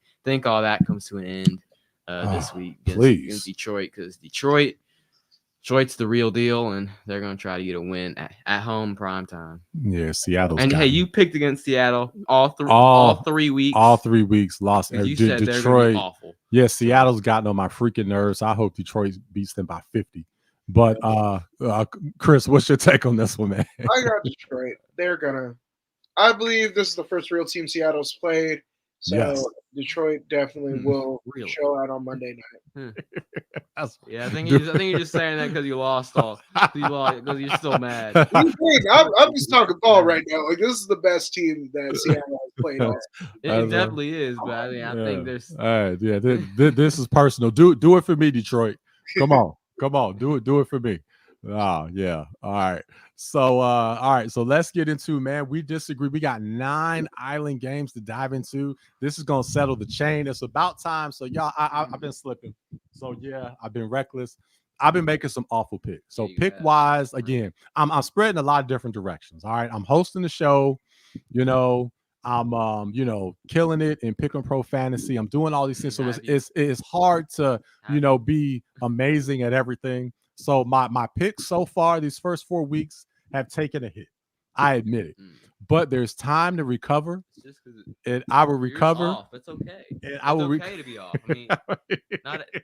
all that comes to an end this week against Detroit, because Detroit's the real deal, and they're going to try to get a win at home prime time. Yeah, Seattle. And hey, you picked against Seattle all 3 weeks. All 3 weeks lost. You said they're going to be awful. Yeah, Seattle's gotten on my freaking nerves. I hope Detroit beats them by 50. But Chris, what's your take on this one, man? I got Detroit. I believe this is the first real team Seattle's played. So Yes. Detroit definitely will Really? show out on Monday night. Yeah, I think you're just saying that because you lost all. Because you're still mad. I'm just talking ball right now. Like, this is the best team that Seattle has played on. It definitely is, but I think there's. All right, yeah. This is personal. Do it for me, Detroit. Come on. Do it for me. Oh yeah. All right. So let's get into, man. We disagree. We got 9 island games to dive into. This is gonna settle the chain. It's about time. So y'all, I've been slipping. So yeah, I've been reckless. I've been making some awful picks. So pick wise, again, I'm spreading a lot of different directions. All right. I'm hosting the show, I'm killing it in Pick 'em Pro Fantasy. I'm doing all these things. So it's hard to, be amazing at everything. So my picks so far, these first 4 weeks, have taken a hit. I admit it. But there's time to recover. Just and I will recover. Off. It's okay. And I will okay to be off. I mean,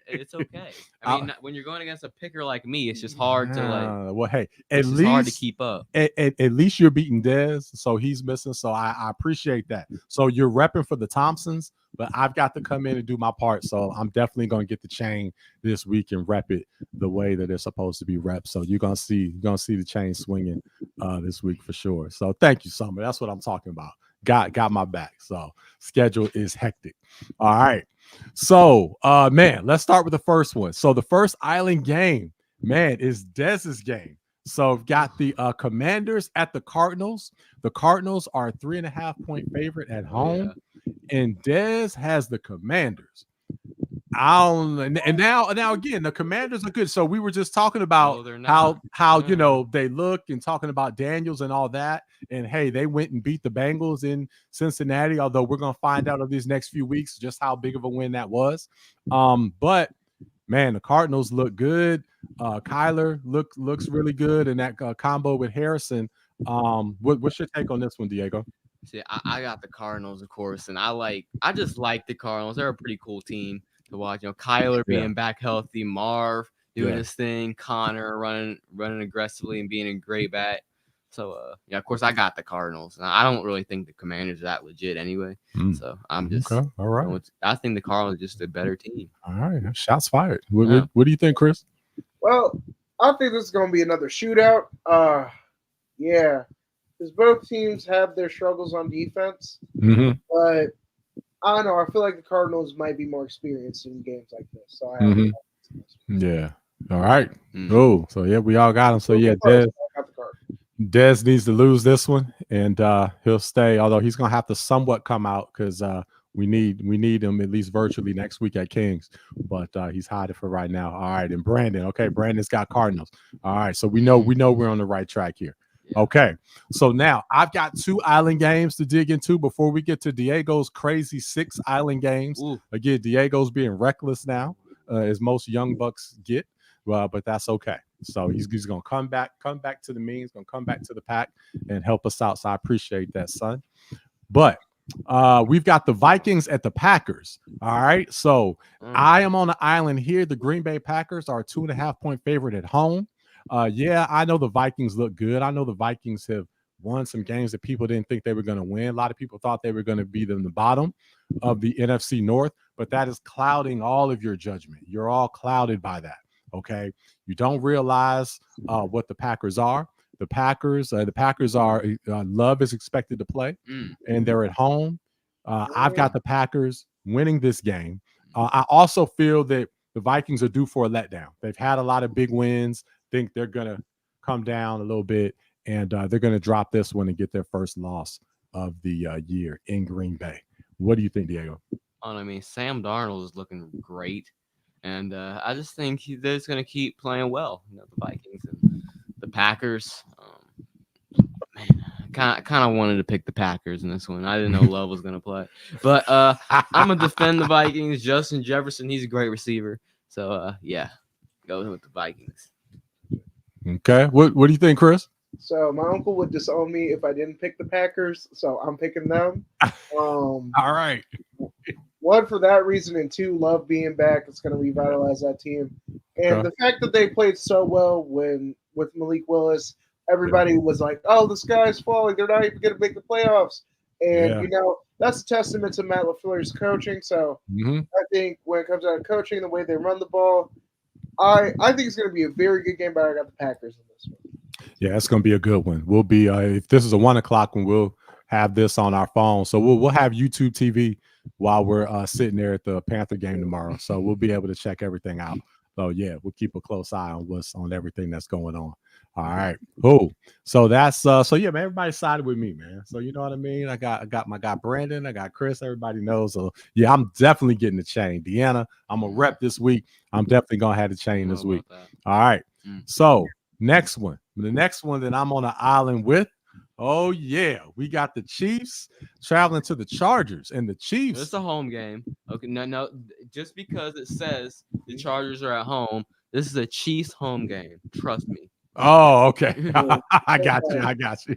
it's okay. I mean, when you're going against a picker like me, it's just hard to well, hey, at least hard to keep up. At least you're beating Dez, so he's missing. So I appreciate that. So you're repping for the Thompsons, but I've got to come in and do my part. So I'm definitely gonna get the chain this week and rep it the way that it's supposed to be repped. So you're gonna see the chain swinging this week for sure. So thank you, Summer. That's what I'm talking about. Got my back. So schedule is hectic. All right. So man, let's start with the first one. So the first island game, man, is Dez's game. So we've got the Commanders at the Cardinals. The Cardinals are a 3.5-point favorite at home, and Dez has the Commanders. And now again, the Commanders are good. So we were just talking about how they look, and talking about Daniels and all that. And hey, they went and beat the Bengals in Cincinnati. Although we're gonna find out over these next few weeks just how big of a win that was. But man, the Cardinals look good. Kyler looks really good, and that combo with Harrison. What's your take on this one, Diego? See, I got the Cardinals, of course, and I just like the Cardinals. They're a pretty cool team to watch. Kyler being back healthy, Marv doing his thing, Connor running aggressively and being a great bat. So of course I got the Cardinals. And I don't really think the Commanders are that legit anyway. So I'm just okay. All right. I think the Cardinals are just a better team. All right, shots fired. What do you think, Chris? Well, I think this is going to be another shootout. Because both teams have their struggles on defense. Mm-hmm. But I don't know. I feel like the Cardinals might be more experienced in games like this. So All right. Oh, so we all got him. So Dez needs to lose this one, and he'll stay. Although he's gonna have to somewhat come out because we need him at least virtually next week at Kings. But he's hiding for right now. All right, and Brandon. Okay, Brandon's got Cardinals. All right, so we know we're on the right track here. Okay, so now I've got 2 island games to dig into before we get to Diego's crazy 6 island games. Again, Diego's being reckless now, as most young bucks get, but that's okay. So he's going to come back to the means, going to come back to the pack and help us out. So I appreciate that, son. But we've got the Vikings at the Packers. All right, so I am on the island here. The Green Bay Packers are a 2.5-point favorite at home. I know the Vikings look good. I know the Vikings have won some games that people didn't think they were going to win. A lot of people thought they were going to be in the bottom of the NFC North, but that is clouding all of your judgment. You're all clouded by that, okay? You don't realize what the Packers are. The Packers are Love is expected to play, and they're at home. I've got the Packers winning this game. I also feel that the Vikings are due for a letdown. They've had a lot of big wins. Think they're gonna come down a little bit, and they're gonna drop this one and get their first loss of the year in Green Bay. What do you think, Diego? I mean, Sam Darnold is looking great, and I just think they're just going to keep playing well. You know, the Vikings and the Packers. Man, kind of wanted to pick the Packers in this one. I didn't know Love was going to play, but I'm gonna defend the Vikings. Justin Jefferson, he's a great receiver, so yeah, go with the Vikings. Okay, what do you think, Chris? So my uncle would disown me if I didn't pick the Packers, so I'm picking them. All right. One, for that reason, and two, Love being back. It's going to revitalize that team. And the fact that they played so well with Malik Willis, everybody was like, oh, the sky's falling. They're not even going to make the playoffs. And, you know, that's a testament to Matt LaFleur's coaching. So I think when it comes down to coaching, the way they run the ball, I think it's going to be a very good game, but I got the Packers in this one. Yeah, it's going to be a good one. We'll be if this is a 1 o'clock one, we'll have this on our phone. So we'll have YouTube TV while we're sitting there at the Panther game tomorrow. So we'll be able to check everything out. So yeah, we'll keep a close eye on what's on everything that's going on. All right. Oh, so that's so yeah, man. Everybody sided with me, man. So you know what I mean. I got my guy Brandon. I got Chris. Everybody knows. So yeah, I'm definitely getting the chain. Deanna, I'm a rep this week. I'm definitely gonna have the chain this week. All right. So next one. The next one that I'm on an island with. Oh yeah, we got the Chiefs traveling to the Chargers, and the Chiefs. It's a home game. Okay, no. Just because it says the Chargers are at home, this is a Chiefs home game. Trust me. Oh, okay. I got you.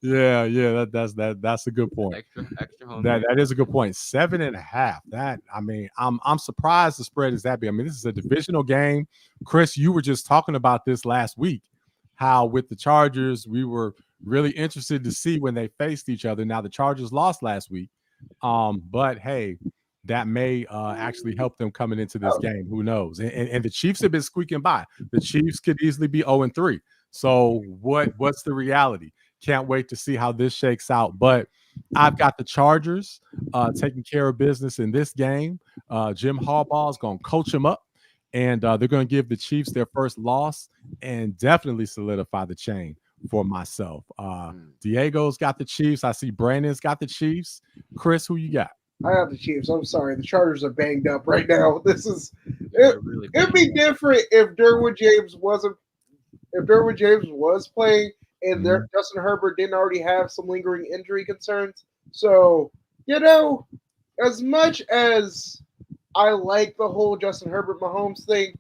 Yeah. That's a good point. Extra home. That is a good point. 7.5. That I'm surprised the spread is that big. I mean, this is a divisional game. Chris, you were just talking about this last week. How with the Chargers, we were really interested to see when they faced each other. Now the Chargers lost last week, but hey, that may actually help them coming into this game. Who knows? And the Chiefs have been squeaking by. The Chiefs could easily be 0-3. So what's the reality? Can't wait to see how this shakes out. But I've got the Chargers taking care of business in this game. Jim Harbaugh is going to coach them up. And they're going to give the Chiefs their first loss and definitely solidify the chain for myself. Diego's got the Chiefs. I see Brandon's got the Chiefs. Chris, who you got? I got the Chiefs. I'm sorry. The Chargers are banged up right now. It'd be different if Derwin James was playing and Justin Herbert didn't already have some lingering injury concerns. So, you know, as much as I like the whole Justin Herbert Mahomes thing,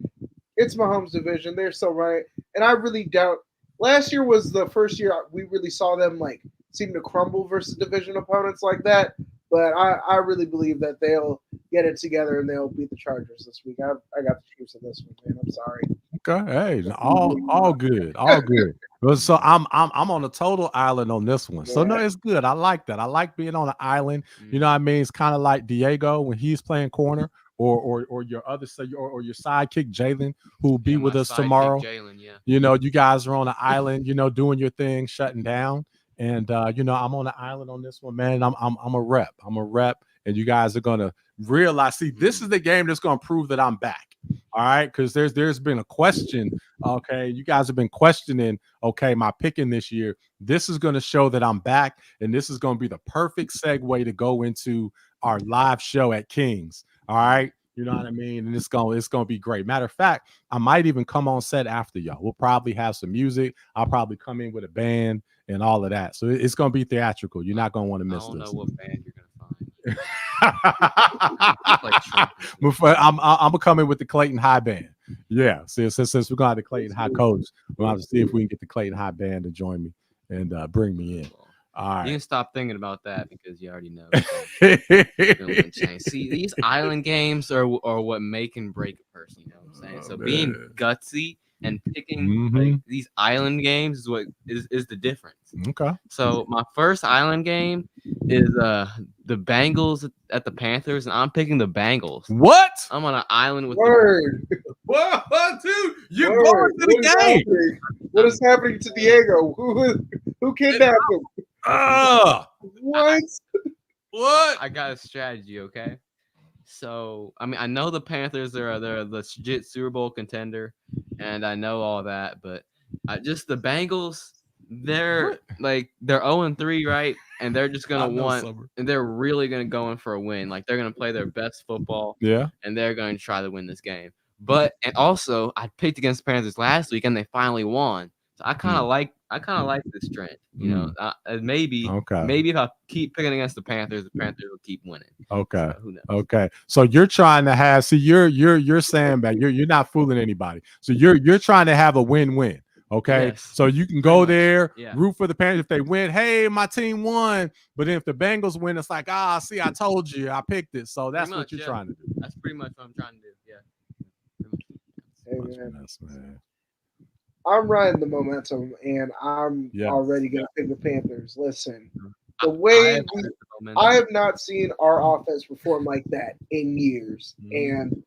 it's Mahomes' division. They're so right. And I really doubt last year was the first year we really saw them like seem to crumble versus division opponents like that. But I really believe that they'll get it together and they'll beat the Chargers this week. I got the Chiefs in this one, man. I'm sorry. Okay, hey, all good, all good. So I'm on a total island on this one. So no, it's good. I like that. I like being on an island. You know what I mean? It's kind of like Diego when he's playing corner, or your other or your sidekick Jalen, who'll be with us tomorrow. Jalen, yeah. You know, you guys are on an island. You know, doing your thing, shutting down. And you know, I'm on an island on this one, man. I'm a rep. I'm a rep, and you guys are gonna realize. See, this is the game that's gonna prove that I'm back. All right, because there's been a question. Okay, you guys have been questioning. Okay, my picking this year. This is gonna show that I'm back, and this is gonna be the perfect segue to go into our live show at Kings. All right. You know what I mean? And it's gonna be great. Matter of fact, I might even come on set after y'all. We'll probably have some music. I'll probably come in with a band and all of that. So it's gonna be theatrical. You're not gonna want to miss this. I don't know what band you're gonna find. I'm gonna come in with the Clayton High Band. Yeah. Since we're gonna have the Clayton High coach, we'll have to see if we can get the Clayton High Band to join me and bring me in. All right. You can stop thinking about that because you already know. See, these island games are what make and break a person. You know what I'm saying? So being gutsy and picking like, these island games is what is the difference. Okay. So my first island game is the Bengals at the Panthers, and I'm picking the Bengals. What? I'm on an island with Whoa, dude! You're going to the game. What is happening to Diego? Who kidnapped him? What? I got a strategy, okay? So, I mean, I know the Panthers are they're the legit Super Bowl contender, and I know all that, but just the Bengals, they're 0-3, right? And they're just I gonna know, want, Summer. and they're really gonna go in for a win. Like they're gonna play their best football, Yeah. and they're going to try to win this game. But and also, I picked against the Panthers last week, and they finally won. So I kind of like this trend. You know, maybe Okay. if I keep picking against the Panthers will keep winning. Okay. So who knows? Okay. So you're trying to have you're saying that you're not fooling anybody. So you're trying to have a win-win. Okay. Yes, so you can go much. there, Yeah. root for the Panthers. If they win, hey, my team won. But then if the Bengals win, it's like, see, I told you, I picked it. So that's what you're trying to do. That's pretty much what I'm trying to do. Yeah. Hey, man. I'm riding the momentum, and I'm already going to pick the Panthers. Listen, the way I have not seen our offense perform like that in years, and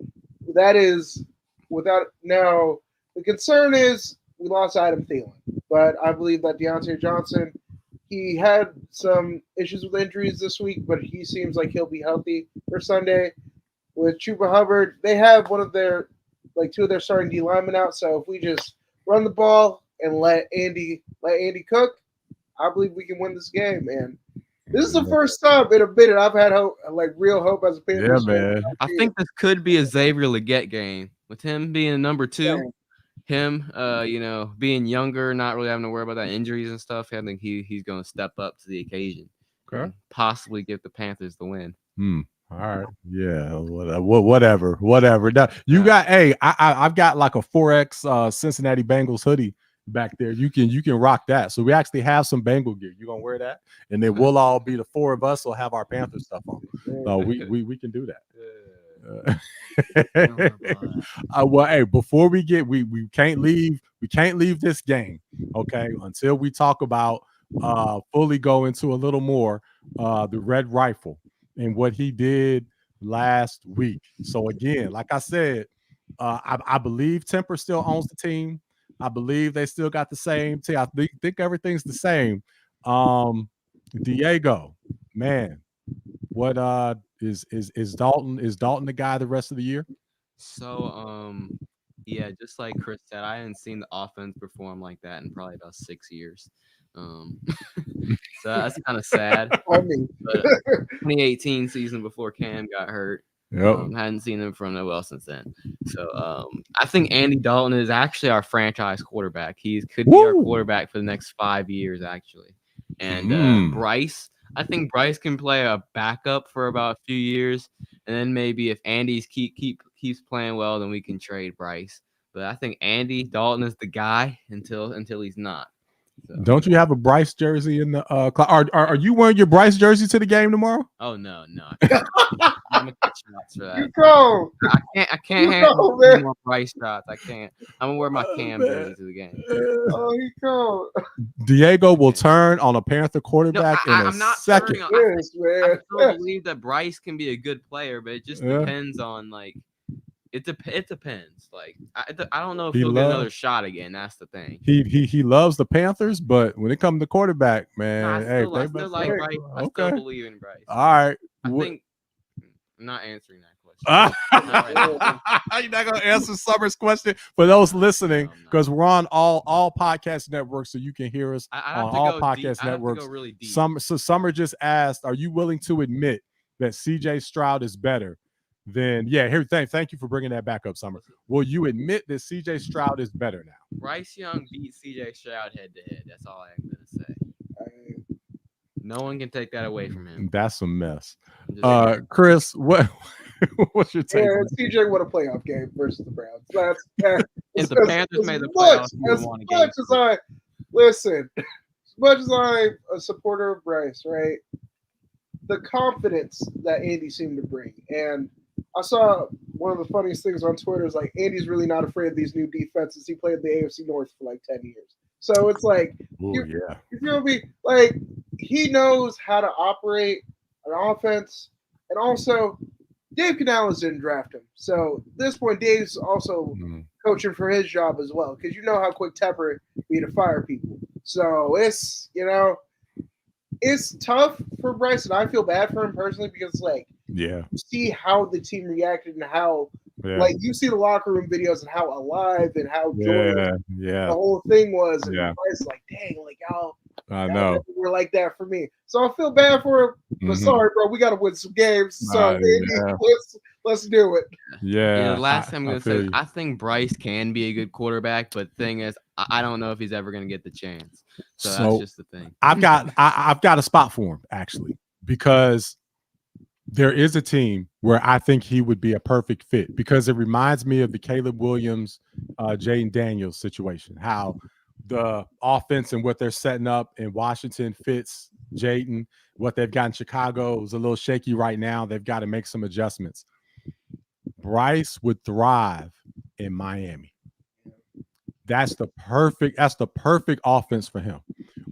that is without now. The concern is we lost Adam Thielen, but I believe that Deontay Johnson, he had some issues with injuries this week, but he seems like he'll be healthy for Sunday. With Chuba Hubbard, they have two of their starting D linemen out, so if we just run the ball and let Andy cook, I believe we can win this game, man. This is the first time in a minute I've had hope, real hope as a Panthers fan. Man. I think this could be a Xavier Legette game with him being a number 2. Him, being younger, not really having to worry about that injuries and stuff. I think he's going to step up to the occasion. Okay. And possibly give the Panthers the win. All right. Yeah. Whatever. Now, you got I've got like a 4X Cincinnati Bengals hoodie back there. You can rock that. So we actually have some Bengal gear. You gonna wear that? And then we'll all be the 4 of us will have our Panther stuff on. So we can do that. Well, hey, before we can't leave this game, okay, until we talk about fully go into a little more the Red Rifle and what he did last week. So again, like I said, I believe Temper still owns the team. I believe they still got the same team. I think everything's the same. Diego, man, what is Dalton the guy the rest of the year? So yeah, just like Chris said, I hadn't seen the offense perform like that in probably about 6 years. So that's kind of sad. But 2018 season before Cam got hurt. Hadn't seen him from well since then. So I think Andy Dalton is actually our franchise quarterback. He could be our quarterback for the next 5 years, actually. And Bryce, I think Bryce can play a backup for about a few years, and then maybe if Andy's keeps playing well, then we can trade Bryce. But I think Andy Dalton is the guy until he's not. So. Don't you have a Bryce jersey in the are you wearing your Bryce jersey to the game tomorrow? Oh no. I'm gonna catch shots for that. You go. I can't handle more Bryce shots. I can't. I'm gonna wear my Cam jersey to the game. Oh, he go. Diego will turn on a Panther quarterback in a second. I still believe that Bryce can be a good player, but it just depends on It depends. I don't know if he'll get another shot again. That's the thing. He loves the Panthers, but when it comes to quarterback, man, I still like Bryce. I still believe in Bryce. All right. I think I'm not answering that question. You're not gonna answer Summer's question for those listening, because we're on all podcast networks, so you can hear us on all podcast networks. Really deep. Summer just asked, "Are you willing to admit that CJ Stroud is better?" Then thank you for bringing that back up, Summer. Will you admit that CJ Stroud is better now? Bryce Young beat CJ Stroud head to head. That's all I'm gonna say. No one can take that away from him. That's a mess. Chris, what's your take? Yeah, CJ won a playoff game versus the Browns. If the Panthers made the playoffs, as much as I'm a supporter of Bryce, right? The confidence that Andy seemed to bring, and I saw one of the funniest things on Twitter is Andy's really not afraid of these new defenses. He played the AFC North for 10 years. So it's you feel me? He knows how to operate an offense. And also, Dave Canales didn't draft him. So at this point, Dave's also coaching for his job as well, because you know how quick Tepper be to fire people. So it's tough for Bryce, and I feel bad for him personally because Yeah. You see how the team reacted and how, Yeah. like, you see the locker room videos and how alive and how joyous Yeah. the whole thing was. And Yeah. it's like, dang, like y'all I know. never were like that for me. So I feel bad for him, but sorry, bro, we got to win some games. So maybe let's do it. Yeah. The last thing I'm I gonna feel say, you. I think Bryce can be a good quarterback, but the thing is, I don't know if he's ever gonna get the chance. So that's just the thing. I've got a spot for him actually, because there is a team where I think he would be a perfect fit, because it reminds me of the Caleb Williams, Jaden Daniels situation, how the offense and what they're setting up in Washington fits Jaden. What they've got in Chicago is a little shaky right now. They've got to make some adjustments. Bryce would thrive in Miami. That's the perfect offense for him.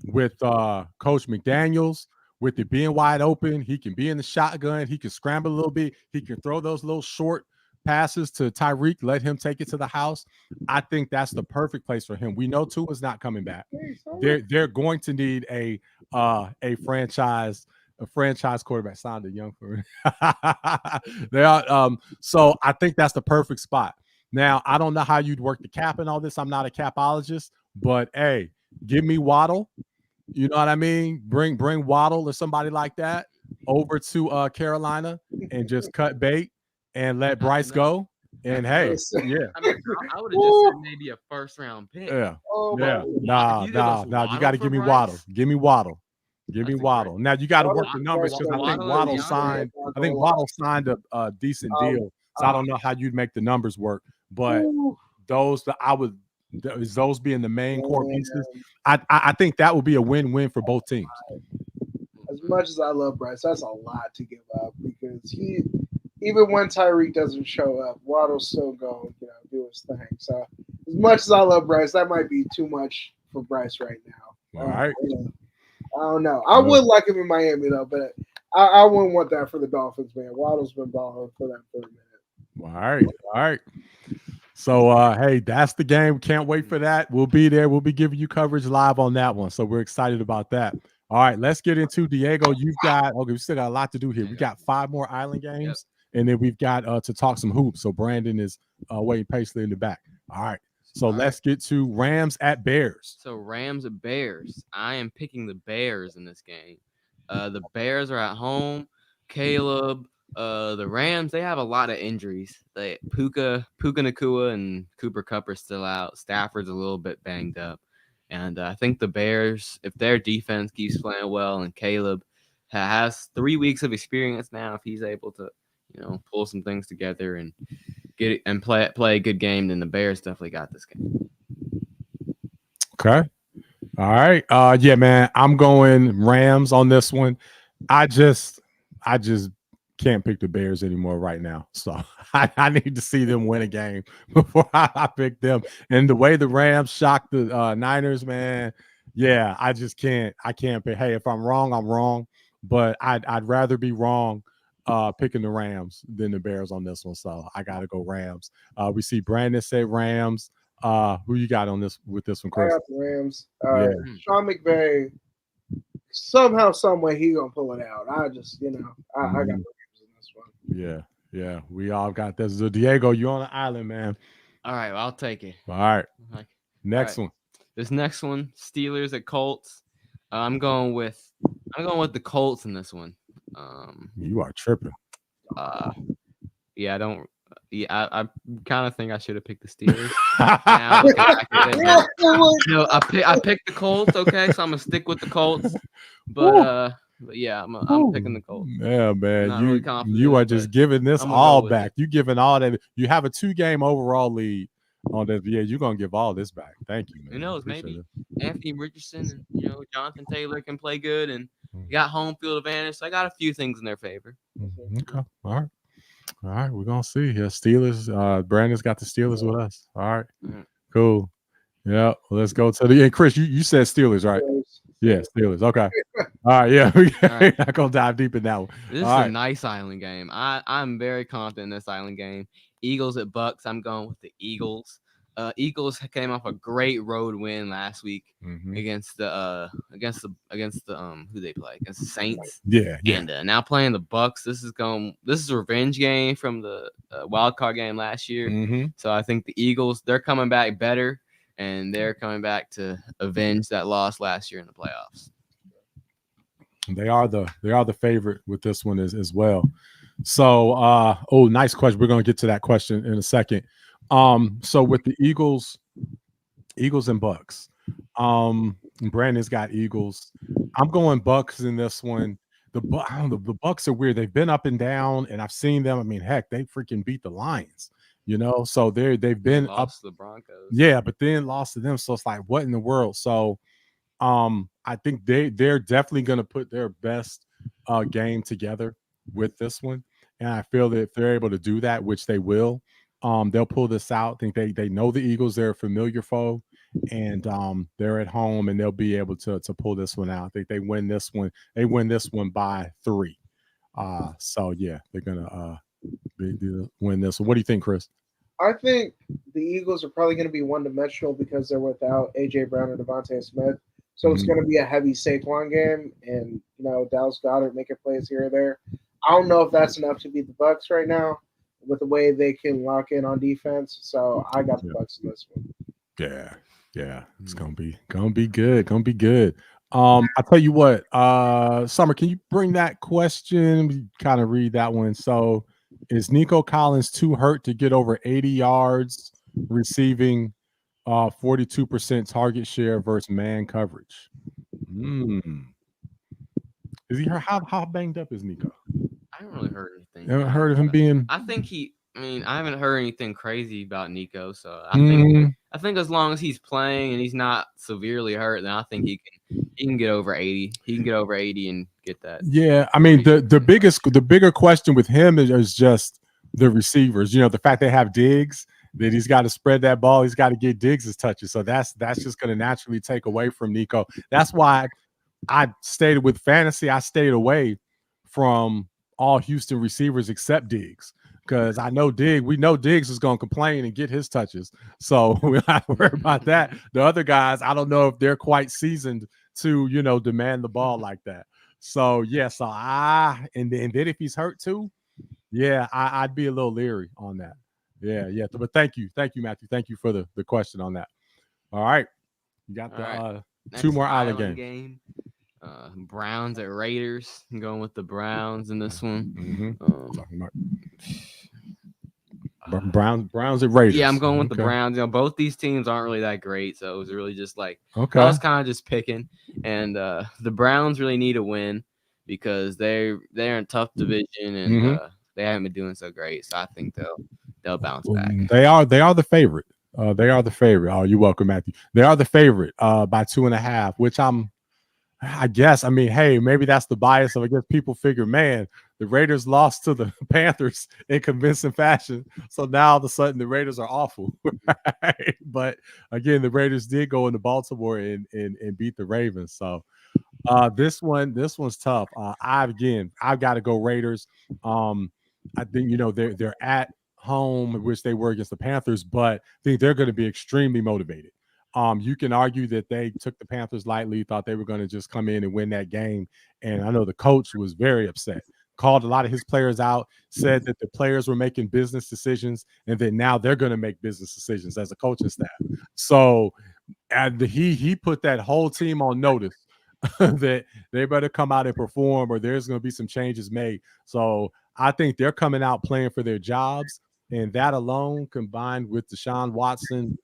With Coach McDaniels, with it being wide open, he can be in the shotgun. He can scramble a little bit. He can throw those little short passes to Tyreek, let him take it to the house. I think that's the perfect place for him. We know Tua's not coming back. They're going to need a franchise quarterback. Sounded young for me. They are so I think that's the perfect spot. Now, I don't know how you'd work the cap and all this. I'm not a capologist, but hey, give me Waddle. You know what I mean? Bring Waddle or somebody like that over to Carolina and just cut bait and let Bryce go. And hey, yeah. I mean, I would have just said maybe a first-round pick. Yeah. Oh, Yeah. my. Nah. You got to give me Waddle. Give me Waddle. Give me Waddle. Now you got to work the numbers, because I think Waddle signed a decent deal. So I don't know how you'd make the numbers work, but those being the main core pieces, I think that would be a win-win for both teams. As much as I love Bryce, that's a lot to give up, because even when Tyreek doesn't show up, Waddle's still going, do his thing. So as much as I love Bryce, that might be too much for Bryce right now. All right. I don't know. I would like him in Miami though, but I wouldn't want that for the Dolphins, man. Waddle's been balling for them for a minute. All right. So, hey, that's the game. Can't wait for that. We'll be there. We'll be giving you coverage live on that one. So we're excited about that. All right, let's get into Diego. We still got a lot to do here. We got 5 more island games, and then we've got to talk some hoops. So Brandon is waiting patiently in the back. All right. So let's get to Rams at Bears. So Rams at Bears. I am picking the Bears in this game. The Bears are at home. Caleb. The Rams, they have a lot of injuries. Puka Nacua and Cooper Kupp are still out. Stafford's a little bit banged up. And I think the Bears, if their defense keeps playing well, and Caleb has 3 weeks of experience now, if he's able to, pull some things together and play a good game, then the Bears definitely got this game. Okay. All right. Yeah, man. I'm going Rams on this one. I just can't pick the Bears anymore right now. So I need to see them win a game before I pick them. And the way the Rams shocked the Niners, man, yeah, I just can't. I can't pick. Hey, if I'm wrong, I'm wrong. But I'd rather be wrong picking the Rams than the Bears on this one. So I got to go Rams. We see Brandon say Rams. Who you got on this with this one, Chris? I got the Rams. Sean McVay, somehow, some way, he gonna pull it out. I just, I got the Rams in this one. Yeah. We all got this. So Diego, you on the island, man. All right, well, I'll take it. All right. Next one. This next one, Steelers at Colts. I'm going with the Colts in this one. You are tripping. I kind of think I should have picked the Steelers. I picked the Colts. Okay, so I'm gonna stick with the Colts. But yeah, I'm picking the Colts. Yeah, man, you are just giving this all back. You giving all that. You have a 2-game overall lead on that. Yeah, you're gonna give all this back. Thank you, man. Who knows? Maybe Anthony Richardson and Jonathan Taylor can play good, and you got home field advantage. So I got a few things in their favor. Okay, all right, we're gonna see here. Steelers. Brandon's got the Steelers with us. All right, cool. Yeah, well, let's go to the end. Chris, you said Steelers, right? Yeah, Steelers. Okay. All right, yeah. We're not gonna dive deep in that one. This is a nice island game. I'm very confident in this island game. Eagles at Bucks. I'm going with the Eagles. Eagles came off a great road win last week Mhm. against the who they play against the Saints. Yeah. And now playing the Bucks. This is a revenge game from the wild card game last year. Mhm. So I think the Eagles, they're coming back better, and they're coming back to avenge that loss last year in the playoffs. They are the favorite with this one as well. So nice question. We're going to get to that question in a second. So with the Eagles and Bucks, Brandon's got Eagles. I'm going Bucks in this one. The Bucks are weird. They've been up and down, and I've seen them. I mean, heck, they freaking beat the Lions, so they've been lost up to the Broncos. Yeah, but then lost to them. So it's like, what in the world? So I think they're definitely going to put their best game together with this one, and I feel that if they're able to do that, which they will, they'll pull this out. I think they know the Eagles; they're a familiar foe, and they're at home, and they'll be able to pull this one out. I think they win this one. They win this one by 3. So yeah, they're gonna win this one. What do you think, Chris? I think the Eagles are probably going to be one-dimensional because they're without A.J. Brown and Devontae Smith. So it's going to be a heavy Saquon game, and Dallas Goedert making plays here or there. I don't know if that's enough to beat the Bucks right now with the way they can lock in on defense. So I got the Bucks in this one. Yeah, it's gonna be good. Gonna be good. I tell you what, Summer, can you bring that question? Kind of read that one. So, is Nico Collins too hurt to get over 80 yards receiving? 42% target share versus man coverage. Is he hurt? How banged up is Nico? I haven't really heard anything. You haven't heard of him being? I haven't heard anything crazy about Nico. So I think as long as he's playing and he's not severely hurt, then I think he can get over 80. He can get over 80 and get that. Yeah, I mean the bigger question with him is just the receivers. The fact they have Diggs. That he's got to spread that ball. He's got to get Diggs' touches. So that's just going to naturally take away from Nico. That's why I stayed with fantasy. I stayed away from all Houston receivers except Diggs because we know Diggs is going to complain and get his touches. So we don't have to worry about that. The other guys, I don't know if they're quite seasoned to, demand the ball like that. So, yeah. And then if he's hurt too, yeah, I'd be a little leery on that. Yeah. But thank you, Matthew. Thank you for the question on that. All right, you got the two more island game. Browns at Raiders. I'm going with the Browns in this one. Browns at Raiders. Yeah, I'm going with the Browns. Both these teams aren't really that great, so it was really just like I was kind of just picking. And the Browns really need a win because they're in a tough division and they haven't been doing so great. So I think they'll bounce back. They are the favorite. They are the favorite. Oh, you're welcome, Matthew. They are the favorite by 2.5, which I guess. I mean, hey, maybe that's the bias of. I guess people figure, man, the Raiders lost to the Panthers in convincing fashion, so now all of a sudden the Raiders are awful. Right? But again, the Raiders did go into Baltimore and beat the Ravens. So this one's tough. I've got to go Raiders. I think they're at home, which they were against the Panthers, but I think they're going to be extremely motivated. You can argue that they took the Panthers lightly, thought they were going to just come in and win that game. And I know the coach was very upset, called a lot of his players out, said that the players were making business decisions, and that now they're going to make business decisions as a coaching staff. So he put that whole team on notice that they better come out and perform or there's going to be some changes made. So I think they're coming out playing for their jobs, and that alone combined with Deshaun Watson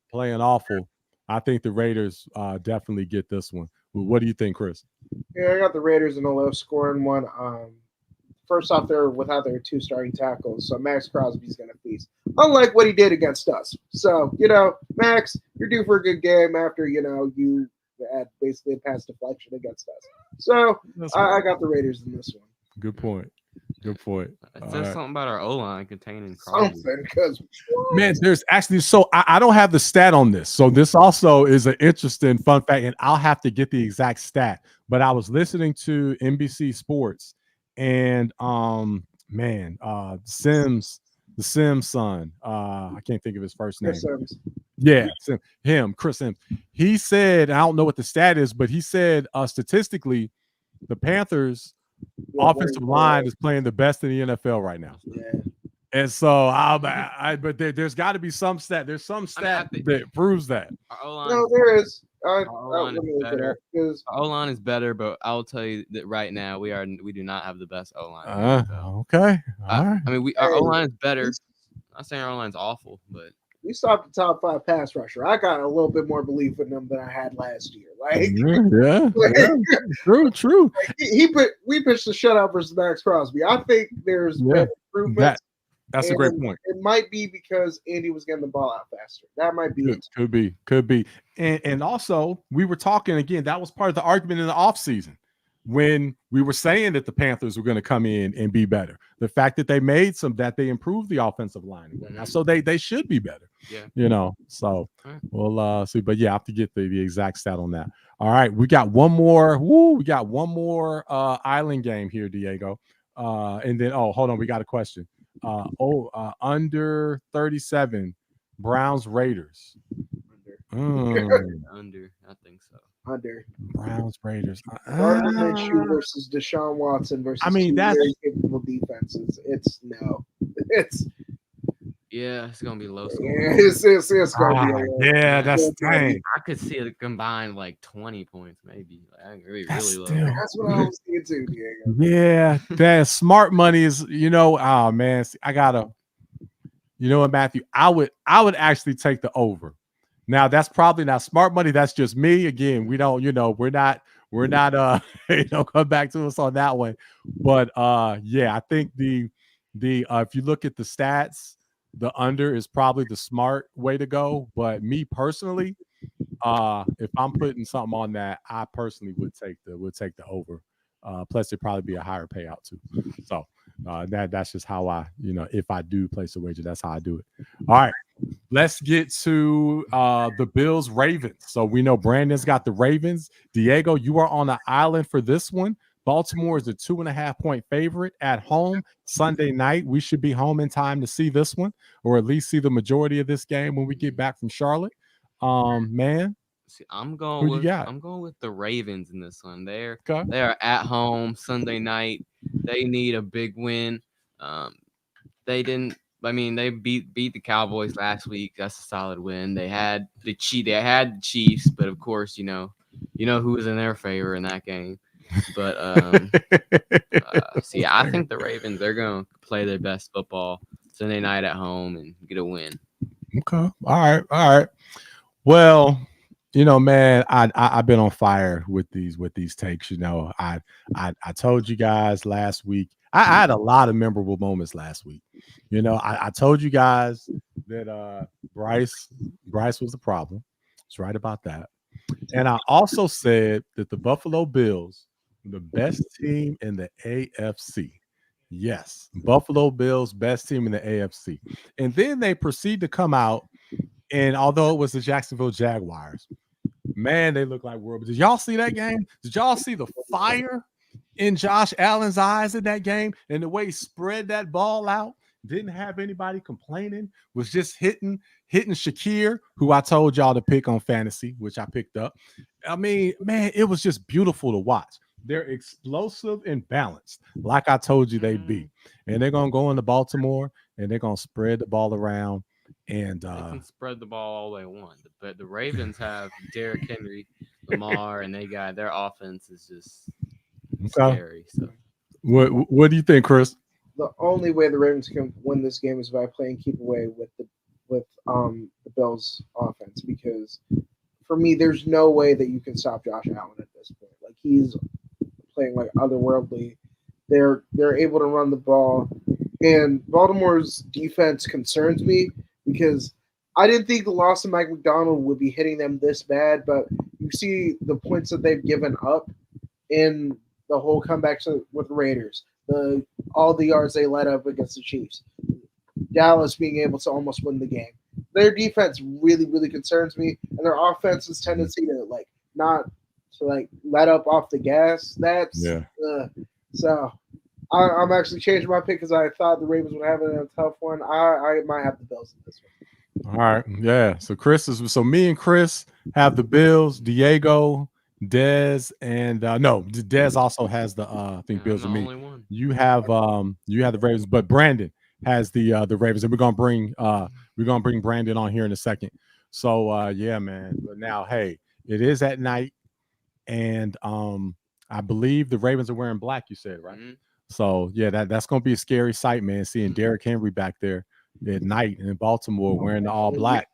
playing awful, I think the Raiders definitely get this one. What do you think, Chris? Yeah, I got the Raiders in a low-scoring one. First off, they're without their 2 starting tackles, so Max Crosby's going to feast, unlike what he did against us. So, Max, you're due for a good game after, you had basically a pass deflection against us. So I got the Raiders in this one. Good point. It says something about our O-line containing Crosby. Because man, there's actually I don't have the stat on this. So this also is an interesting fun fact, and I'll have to get the exact stat. But I was listening to NBC Sports, and Sims the Sims son. I can't think of his first name. Chris Sims. Yeah, Chris Sims. He said, I don't know what the stat is, but he said statistically, the Panthers Yeah, offensive line is playing the best in the NFL right now. Yeah. And so, but there's got to be some stat. There's some stat that proves that. No, there is. Our O-line is better. Our O-line is better, but I'll tell you that right now we do not have the best O-line. Okay. All right. I mean, our O-line is better. I'm not saying our O-line's awful, but we stopped the top 5 pass rusher. I got a little bit more belief in them than I had last year. Like, true. We pitched the shutout versus Max Crosby. I think there's better improvements. That's a great point. It might be because Andy was getting the ball out faster. That might be it. Could be. And also, we were talking again, that was part of the argument in the offseason when we were saying that the Panthers were going to come in and be better. The fact that they they improved the offensive line. Mm-hmm. So they should be better. Yeah. So we'll see. But yeah, I have to get the exact stat on that. All right. We got one more. We got one more island game here, Diego. And then, hold on. We got a question. Under 37, Browns Raiders. Under, I think so. Under Browns Raiders. Gardner Minshew versus Deshaun Watson versus two very capable defenses. It's gonna be low score. Yeah, it's gonna be low. Yeah, that's dang. I could see it combined like 20 points, maybe. Like, really low. That's what I was thinking too, Diego. Yeah, that smart money is. Oh man, I gotta. You know what, Matthew? I would actually take the over. Now that's probably not smart money. That's just me. Again, we don't. We're not. Come back to us on that one. But I think the if you look at the stats, the under is probably the smart way to go. But me personally, if I'm putting something on that, I personally would take the over. Plus, it'd probably be a higher payout too. So that's just how I, if I do place a wager, that's how I do it. All right, let's get to the Bills Ravens. So we know Brandon's got the Ravens. Diego, you are on the island for this one. Baltimore is a 2.5-point favorite at home Sunday night. We should be home in time to see this one, or at least see the majority of this game when we get back from Charlotte. Man. See, I'm going with the Ravens in this one. They are at home Sunday night. They need a big win. They beat the Cowboys last week. That's a solid win. They had the Chiefs, but of course, you know who was in their favor in that game. But I think the Ravens, they're going to play their best football Sunday night at home and get a win. Okay. All right. Well, man, I've been on fire with these takes. I told you guys last week. I had a lot of memorable moments last week. I told you guys that Bryce was the problem. It's right about that. And I also said that the Buffalo Bills were the best team in the AFC. Yes, Buffalo Bills, best team in the AFC. And then they proceed to come out, and although it was the Jacksonville Jaguars, man, they look like world. Did y'all see that game? Did y'all see the fire in Josh Allen's eyes in that game and the way he spread that ball out? Didn't have anybody complaining, was just hitting Shakir, who I told y'all to pick on fantasy, which I picked up. I mean, man, it was just beautiful to watch. They're explosive and balanced, like I told you they'd be. And they're going to go into Baltimore, and they're going to spread the ball around. And they can spread the ball all they want. But the Ravens have Derrick Henry, Lamar, and their offense is just scary. So, what do you think, Chris? The only way the Ravens can win this game is by playing keep away with the Bills offense, because for me, there's no way that you can stop Josh Allen at this point. Like, he's playing like otherworldly. They're able to run the ball, and Baltimore's defense concerns me because I didn't think the loss of Mike McDonald would be hitting them this bad, but you see the points that they've given up in the whole comeback with the Raiders. All the yards they let up against the Chiefs. Dallas being able to almost win the game. Their defense really, really concerns me, and their offense's tendency to not let up off the gas. So I'm actually changing my pick because I thought the Ravens would have a tough one. I might have the Bills in this one. All right. Yeah. So me and Chris have the Bills, Diego, Dez, and no, Dez also has the I think Bills I'm with the me. only one. You have the Ravens, but Brandon has the Ravens, and we're gonna bring Brandon on here in a second. So yeah, man. But now, hey, it is at night, and I believe the Ravens are wearing black, you said, right? Mhm. So yeah, that's gonna be a scary sight, man, seeing Derrick Henry back there at night in Baltimore wearing the all black.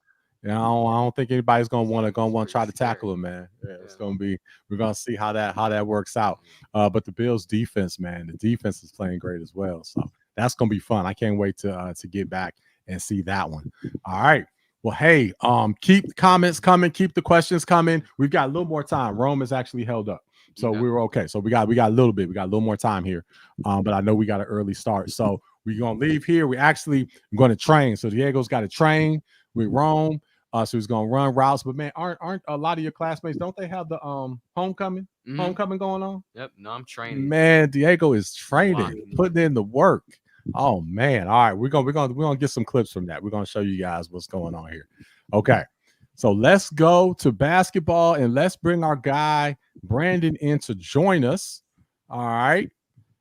I don't think anybody's gonna want to try to tackle him, man. Yeah, it's gonna be, we're gonna see how that works out. But the Bills defense, man, the defense is playing great as well. So that's gonna be fun. I can't wait to get back and see that one. All right. Well, hey, keep the comments coming, keep the questions coming. We've got a little more time. Rome is actually held up. So Okay. we were okay. So we got a little bit. We got a little more time here. But I know we got an early start. So we're gonna leave here. We actually going to train. So Diego's got to train with Rome. So he's gonna run routes. But man, aren't a lot of your classmates, don't they have the homecoming going on? Yep. No, I'm training. Man, Diego is training, Locking. putting in the work. Oh man. All right, we're gonna get some clips from that. We're gonna show you guys what's going on here. Okay. So let's go to basketball and let's bring our guy Brandon in to join us. All right.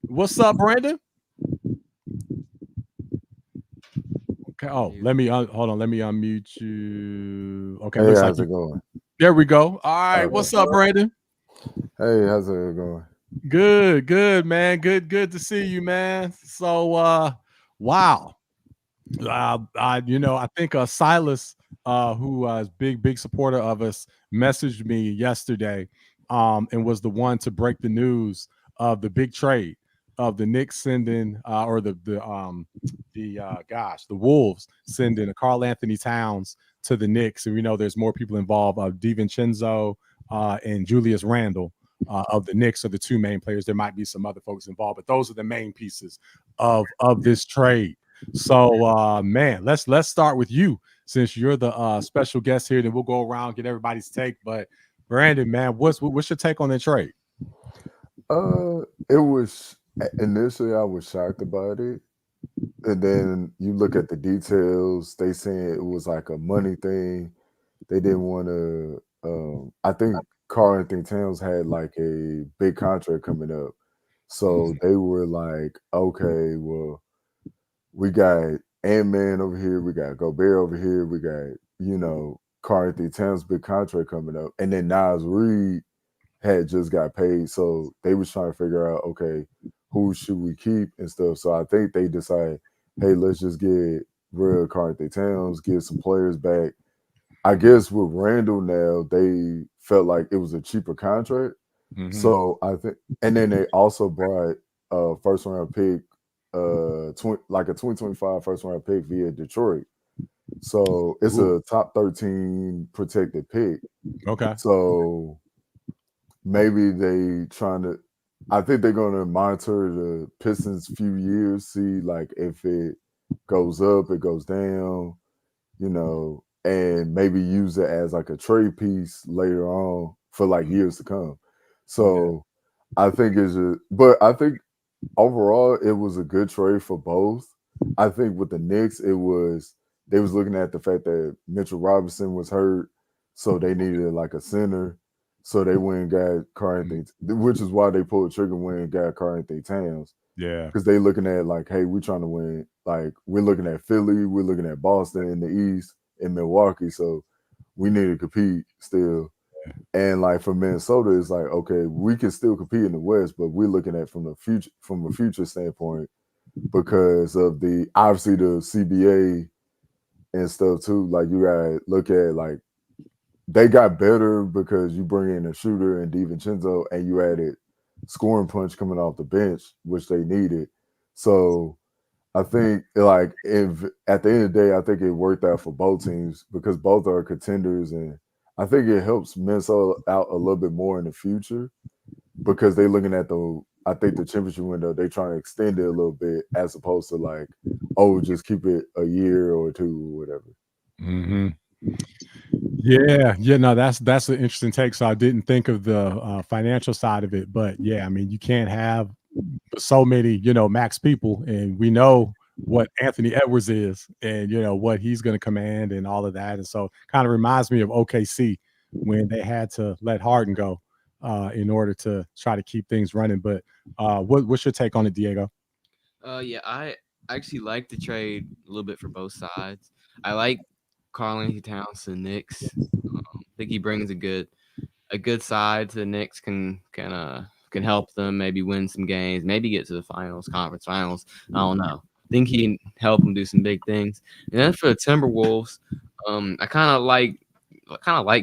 What's up, Brandon? Okay. Oh, let me hold on. Let me unmute you. Okay. Hey, how's it going? There we go. All right. Okay. What's up, Brandon? Hey, how's it going? Good, man. Good to see you, man. So wow. I think Silas, who is big supporter of us, messaged me yesterday, and was the one to break the news of the big trade of the Knicks sending, or the Wolves sending a Karl Anthony Towns to the Knicks, and we know there's more people involved. DiVincenzo and Julius Randle of the Knicks are the two main players. There might be some other folks involved, but those are the main pieces of this trade. So man, let's start with you since you're the special guest here. Then we'll go around, get everybody's take. But Brandon, man, what's your take on that trade? It was initially I was shocked about it, and then you look at the details. They saying it was like a money thing. They didn't want to. I think Karl Anthony Towns had like a big contract coming up, so they were like, okay, well, we got Ant-Man over here, we got Gobert over here, we got, Karl Anthony Towns' big contract coming up, and then Nas Reed had just got paid, so they was trying to figure out, okay, who should we keep and stuff. So I think they decided, hey, let's just get rid of Karl Anthony Towns, get some players back. I guess with Randall now, they felt like it was a cheaper contract. Mm-hmm. So I think, and then they also brought a first round pick, like a 2025 first round pick via Detroit. So it's a top 13 protected pick. Okay. So maybe they trying to, I think they're going to monitor the Pistons few years, see like if it goes up, it goes down, and maybe use it as like a trade piece later on for like years to come. So I think but I think overall it was a good trade for both. I think with the Knicks, they was looking at the fact that Mitchell Robinson was hurt, so they needed like a center. So they went and got Karl Anthony, which is why they pulled the trigger and went and got Karl Anthony Towns. Yeah. Because they looking at like, hey, we're trying to win. Like, we're looking at Philly, we're looking at Boston in the East, and Milwaukee. So we need to compete still. And like for Minnesota, it's like, okay, we can still compete in the West, but we're looking at from a future standpoint because of obviously the CBA and stuff too. Like you gotta look at like they got better because you bring in a shooter and DiVincenzo and you added scoring punch coming off the bench, which they needed. So I think like at the end of the day, I think it worked out for both teams because both are contenders, and I think it helps Minnesota out a little bit more in the future because they're looking at the championship window. They trying to extend it a little bit as opposed to like, oh, just keep it a year or two or whatever. Mm-hmm. Yeah, no, that's an interesting take. So I didn't think of the financial side of it, but yeah, I mean, you can't have so many, max people, and we know what Anthony Edwards is, and what he's going to command and all of that. And so kind of reminds me of OKC when they had to let Harden go in order to try to keep things running. But what's your take on it, Diego? Yeah, I actually like the trade a little bit for both sides. I like Karl-Anthony Towns to the Knicks. I think he brings a good side to the Knicks, can help them maybe win some games, maybe get to the finals, conference finals. I don't know. I think he can help them do some big things. And then for the Timberwolves, I kind of like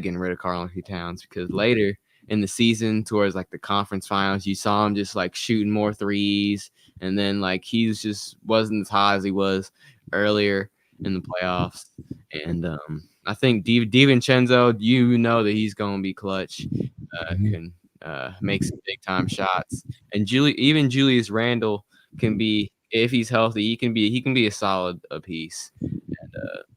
getting rid of Karl-Anthony Towns, because later in the season, towards like the conference finals, you saw him just like shooting more threes, and then like he's just wasn't as high as he was earlier in the playoffs. And I think DiVincenzo, that he's going to be clutch, can make some big time shots, and Julius Randle can be, if he's healthy, he can be a solid piece. And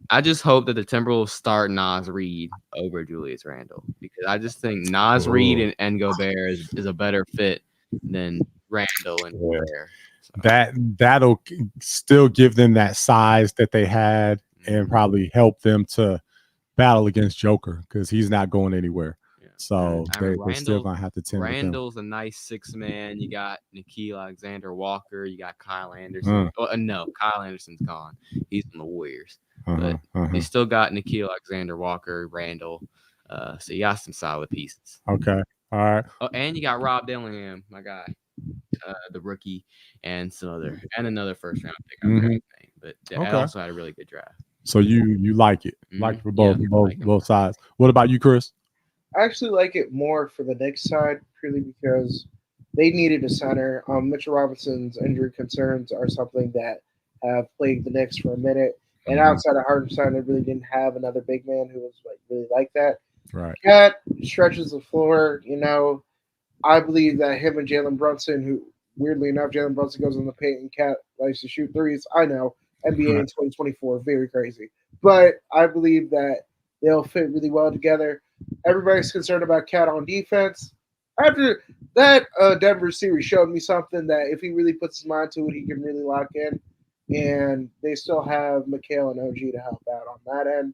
I just hope that the Timberwolves start Naz Reid over Julius Randle, because I just think Naz Reid and Gobert is a better fit than Randle and Gobert. So. That'll still give them that size that they had, and probably help them to battle against Joker, because he's not going anywhere. Yeah. So they're still gonna have to tend Randall's a nice 6-man. You got Nickeil Alexander-Walker. You got Kyle Anderson. No, Kyle Anderson's gone. He's on the Warriors. But you still got Nickeil Alexander-Walker, Randall. So you got some solid pieces. Okay. All right. Oh, and you got Rob Dillingham, my guy, the rookie, and another first round pick. I forgot his name, but I also had a really good draft. So you like it, like it for both sides. What about you, Chris? I actually like it more for the Knicks side, purely because they needed a center. Mitchell Robinson's injury concerns are something that have plagued the Knicks for a minute. And outside of Hartenstein, they really didn't have another big man who was really like that. Right. Cat stretches the floor. I believe that him and Jalen Brunson, who weirdly enough, Jalen Brunson goes in the paint and Cat likes to shoot threes. I know. NBA in 2024, very crazy. But I believe that they'll fit really well together. Everybody's concerned about Cat on defense. After that Denver series showed me something that if he really puts his mind to it, he can really lock in. And they still have Mikal and OG to help out on that end.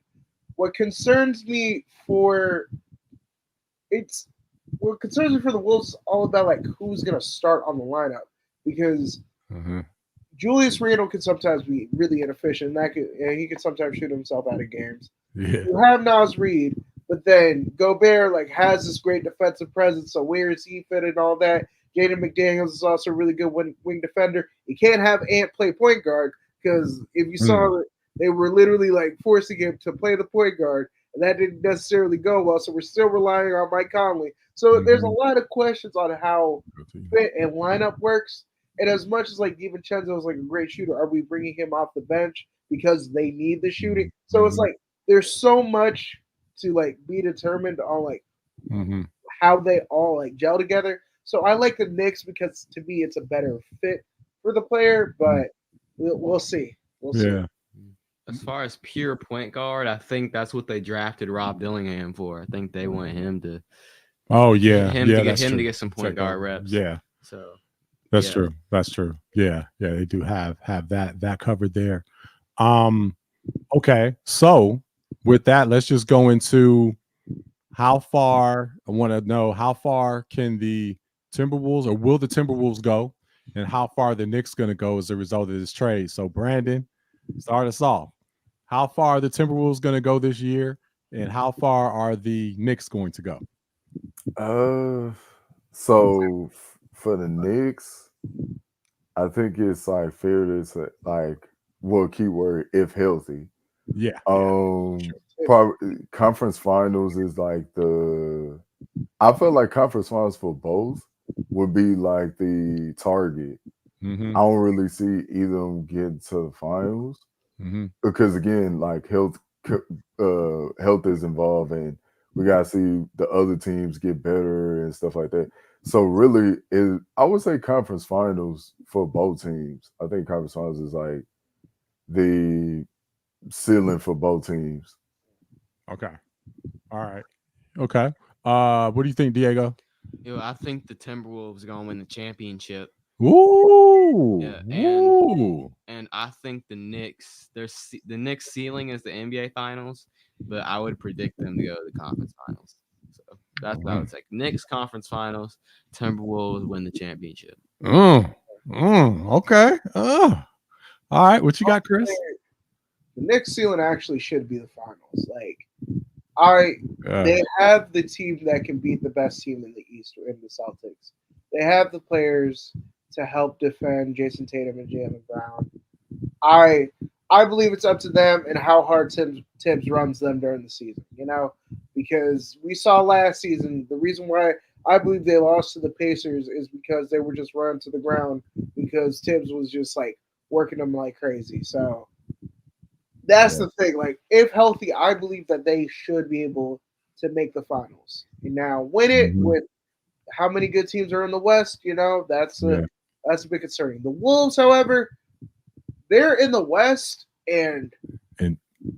What concerns me for the Wolves is all about like who's going to start on the lineup, because Julius Randle can sometimes be really inefficient. And he can sometimes shoot himself out of games. Yeah. You have Naz Reid, but then Gobert has this great defensive presence. So where is he fit and all that? Jaden McDaniels is also a really good wing defender. You can't have Ant play point guard, because if you saw it, they were literally forcing him to play the point guard, and that didn't necessarily go well. So we're still relying on Mike Conley. So there's a lot of questions on how fit and lineup works. And as much as DiVincenzo is a great shooter, are we bringing him off the bench because they need the shooting? So it's there's so much to be determined on how they all gel together. So I like the Knicks because to me it's a better fit for the player, but we'll see. We'll see. As far as pure point guard, I think that's what they drafted Rob Dillingham for. I think they want him to. Oh yeah, to get some point guard reps. Yeah. So. That's true. That's true. Yeah, they do have that covered there. Okay, so with that, let's just go into how far. I want to know how far can the Timberwolves, or will the Timberwolves go, and how far the Knicks going to go as a result of this trade. So Brandon, start us off. How far are the Timberwolves going to go this year, and how far are the Knicks going to go? So for the Knicks, I think it's fair to say keyword if healthy. Yeah. Probably conference finals is I feel like conference finals for both would be the target. I don't really see either of them getting to the finals because again, health is involved, and we gotta see the other teams get better and stuff like that. So really, I would say conference finals for both teams. I think conference finals is the ceiling for both teams. Okay. All right. Okay. What do you think, Diego? I think the Timberwolves are going to win the championship. Ooh. Yeah, Ooh. and I think the Knicks, the Knicks ceiling is the NBA Finals, but I would predict them to go to the conference finals. So that's what I would say. Knicks conference finals, Timberwolves win the championship. Okay. All right. What you got, Chris? The Knicks ceiling actually should be the finals. Like, Yeah. they have the team that can beat the best team in the East or in the Celtics. They have the players to help defend Jason Tatum and Jaylen Brown. I believe it's up to them and how hard Tibbs runs them during the season, because we saw last season the reason why I believe they lost to the Pacers is because they were just running to the ground because Tibbs was just like working them like crazy. So that's the thing. Like, if healthy, I believe that they should be able to make the finals. And now win it with how many good teams are in the West, that's a big concern. The Wolves, however, they're in the West, and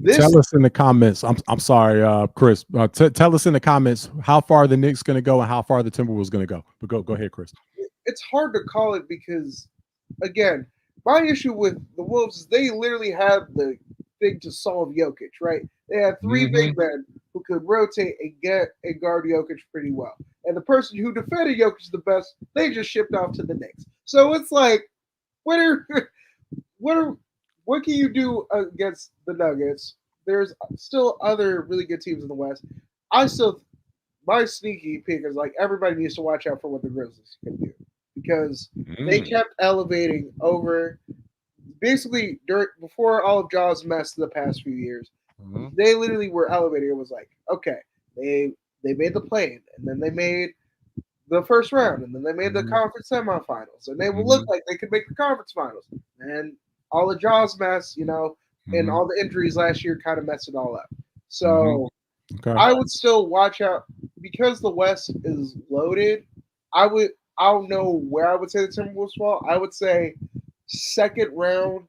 tell us in the comments. I'm sorry, Chris. Tell us in the comments how far the Knicks going to go and how far the Timberwolves going to go. But go ahead, Chris. It's hard to call it because, again, my issue with the Wolves is they literally have the thing to solve Jokic, right? They have three big men who could rotate and guard Jokic pretty well. And the person who defended Jokic the best, they just shipped off to the Knicks. So it's like, what can you do against the Nuggets? There's still other really good teams in the West. My sneaky pick is like everybody needs to watch out for what the Grizzlies can do because they kept elevating over. Basically, before all of Jaws' mess the past few years, they literally were elevating. It was like, okay, they made the play-in, and then they made the first round, and then they made the conference semifinals, and they will look like they could make the conference finals. And all of Jaws' mess, and all the injuries last year kind of messed it all up. So I would still watch out because the West is loaded. I don't know where I would say the Timberwolves fall. I would say second round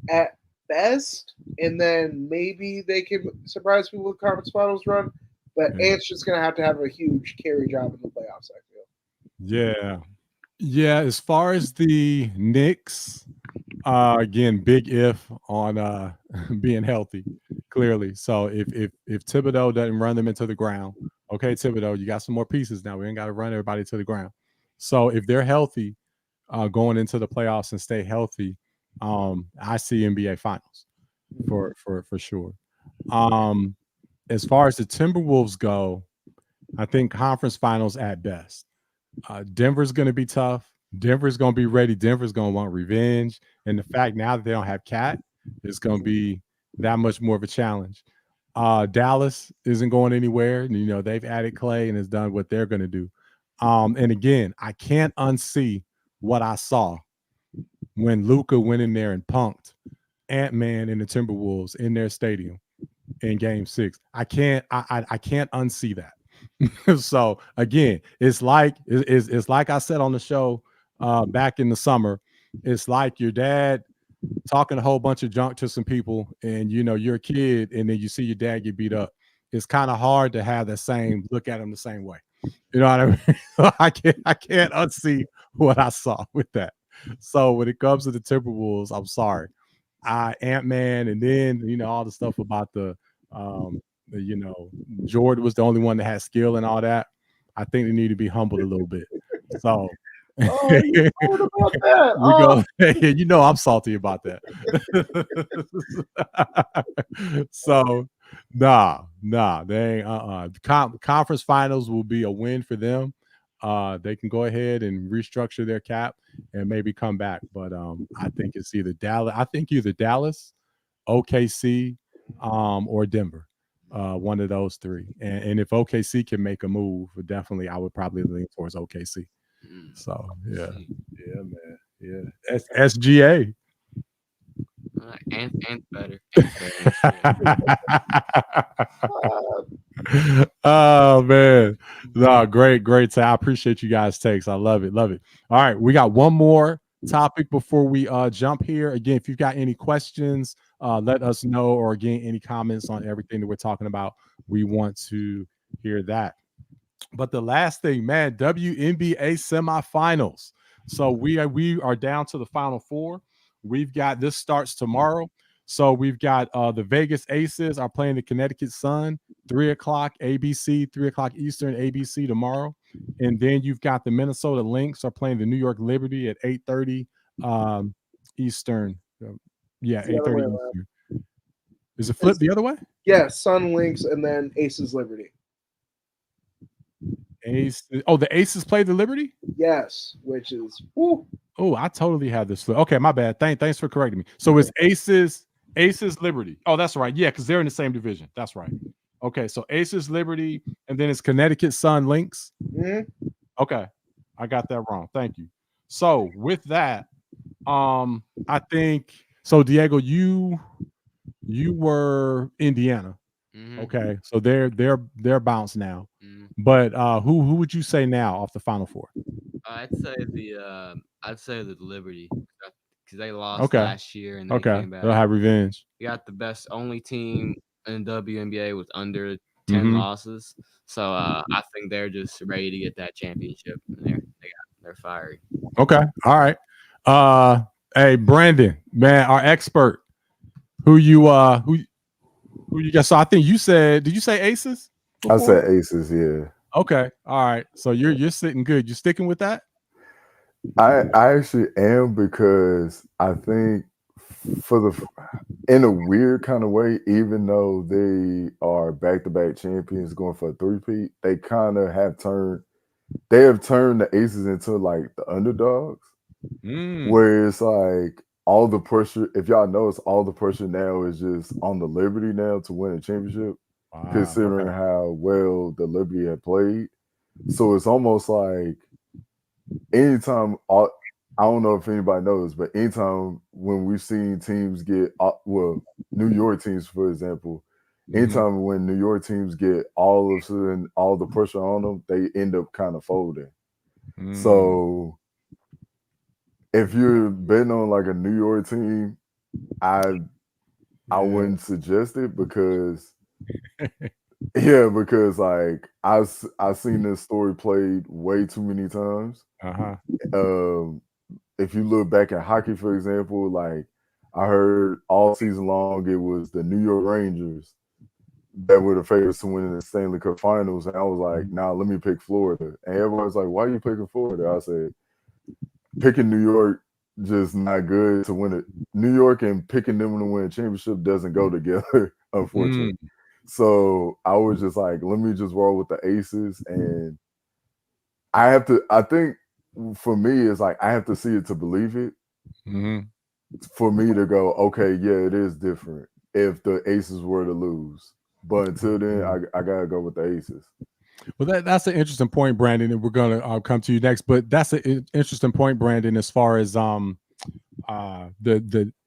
at best, and then maybe they can surprise people with conference finals run. But Ant's just going to have a huge carry job in the playoffs, I feel. Yeah. As far as the Knicks, again, big if on being healthy, clearly. So if Thibodeau doesn't run them into the ground, okay, Thibodeau, you got some more pieces now. We ain't got to run everybody to the ground. So if they're healthy, going into the playoffs and stay healthy, I see NBA Finals for sure. As far as the Timberwolves go, I think conference finals at best. Denver's going to be tough. Denver's going to be ready. Denver's going to want revenge. And the fact now that they don't have Cat is going to be that much more of a challenge. Dallas isn't going anywhere. They've added Clay and has done what they're going to do. And again, I can't unsee what I saw when Luka went in there and punked Ant-Man and the Timberwolves in their stadium in Game 6. I can't unsee that. So again, it's like I said on the show back in the summer. It's like your dad talking a whole bunch of junk to some people, and you're a kid, and then you see your dad get beat up. It's kind of hard to have the same look at him the same way. You know what I mean? I can't unsee what I saw with that. So when it comes to the Timberwolves, I'm sorry. Ant-Man, and then all the stuff about the Jordan was the only one that had skill and all that. I think they need to be humbled a little bit. So you about that? I'm salty about that. So they ain't conference finals will be a win for them. They can go ahead and restructure their cap and maybe come back. But I think it's either Dallas, OKC, or Denver. One of those three. And if OKC can make a move, definitely I would probably lean towards OKC. So yeah, man. Yeah. SGA. Ant's better. Oh man. No, great. I appreciate you guys' takes. I love it. All right, we got one more topic before we jump here. Again, if you've got any questions, let us know, or again, any comments on everything that we're talking about. We want to hear that. But the last thing, man, WNBA semifinals. So we are down to the final four. We've got this starts tomorrow. So we've got the Vegas Aces are playing the Connecticut Sun, 3:00 ABC, 3:00 Eastern ABC tomorrow. And then you've got the Minnesota Lynx are playing the New York Liberty at 8:30 Eastern. Yeah, It's the other 8:30 way around. Eastern. Is it flipped the other way? Yeah, Sun Lynx and then Aces Liberty. The Aces play the Liberty? Yes, which is woo. Oh, I totally had this flip. Okay, my bad. Thanks for correcting me. So it's Aces Liberty. Oh, that's right. Yeah, because they're in the same division. That's right. Okay, so Aces Liberty, and then it's Connecticut Sun Lynx. Mm-hmm. Okay, I got that wrong. Thank you. So with that, I think so. Diego, you were Indiana. Mhm. Okay, so they're bounced now. Mhm. But who would you say now off the final four? I'd say the Liberty because they lost Okay. last year and they Okay, came back. they'll have revenge. We got the best only team in WNBA with under 10 Mhm. losses. So I think they're just ready to get that championship. And they're fiery. Okay, all right. Hey Brandon, man, our expert. Who you got? So I think you said. Did you say Aces? I before? said Aces, yeah. Okay, all right. So you're sitting good. You sticking with that? I actually am because I think in a weird kind of way, even though they are back-to-back champions going for a three-peat, they kind of have turned the Aces into like the underdogs, where it's like all the pressure. If y'all notice, all the pressure now is just on the Liberty now to win a championship, considering how well the Liberty had played. So it's almost like anytime. I don't know if anybody knows, but anytime when we've seen teams get New York teams, for example, anytime when New York teams get all of a sudden all the pressure on them, they end up kind of folding. So if you're betting on like a New York team, I wouldn't suggest it because like I've seen this story played way too many times. If you look back at hockey, for example, like I heard all season long it was the New York Rangers that were the favorites to win the Stanley Cup Finals, and I was like, "Nah, let me pick Florida." And everybody's like, "Why are you picking Florida?" I said, "Picking New York just not good to win it. New York and picking them to win a championship doesn't go together, unfortunately." So I was just like, "Let me just roll with the Aces," and I think. For me, it's like I have to see it to believe it. For me to go, okay, yeah, it is different if the Aces were to lose. But until then, I gotta go with the Aces. Well, that's an interesting point, Brandon, and we're gonna come to you next. But that's an interesting point, Brandon, as far as the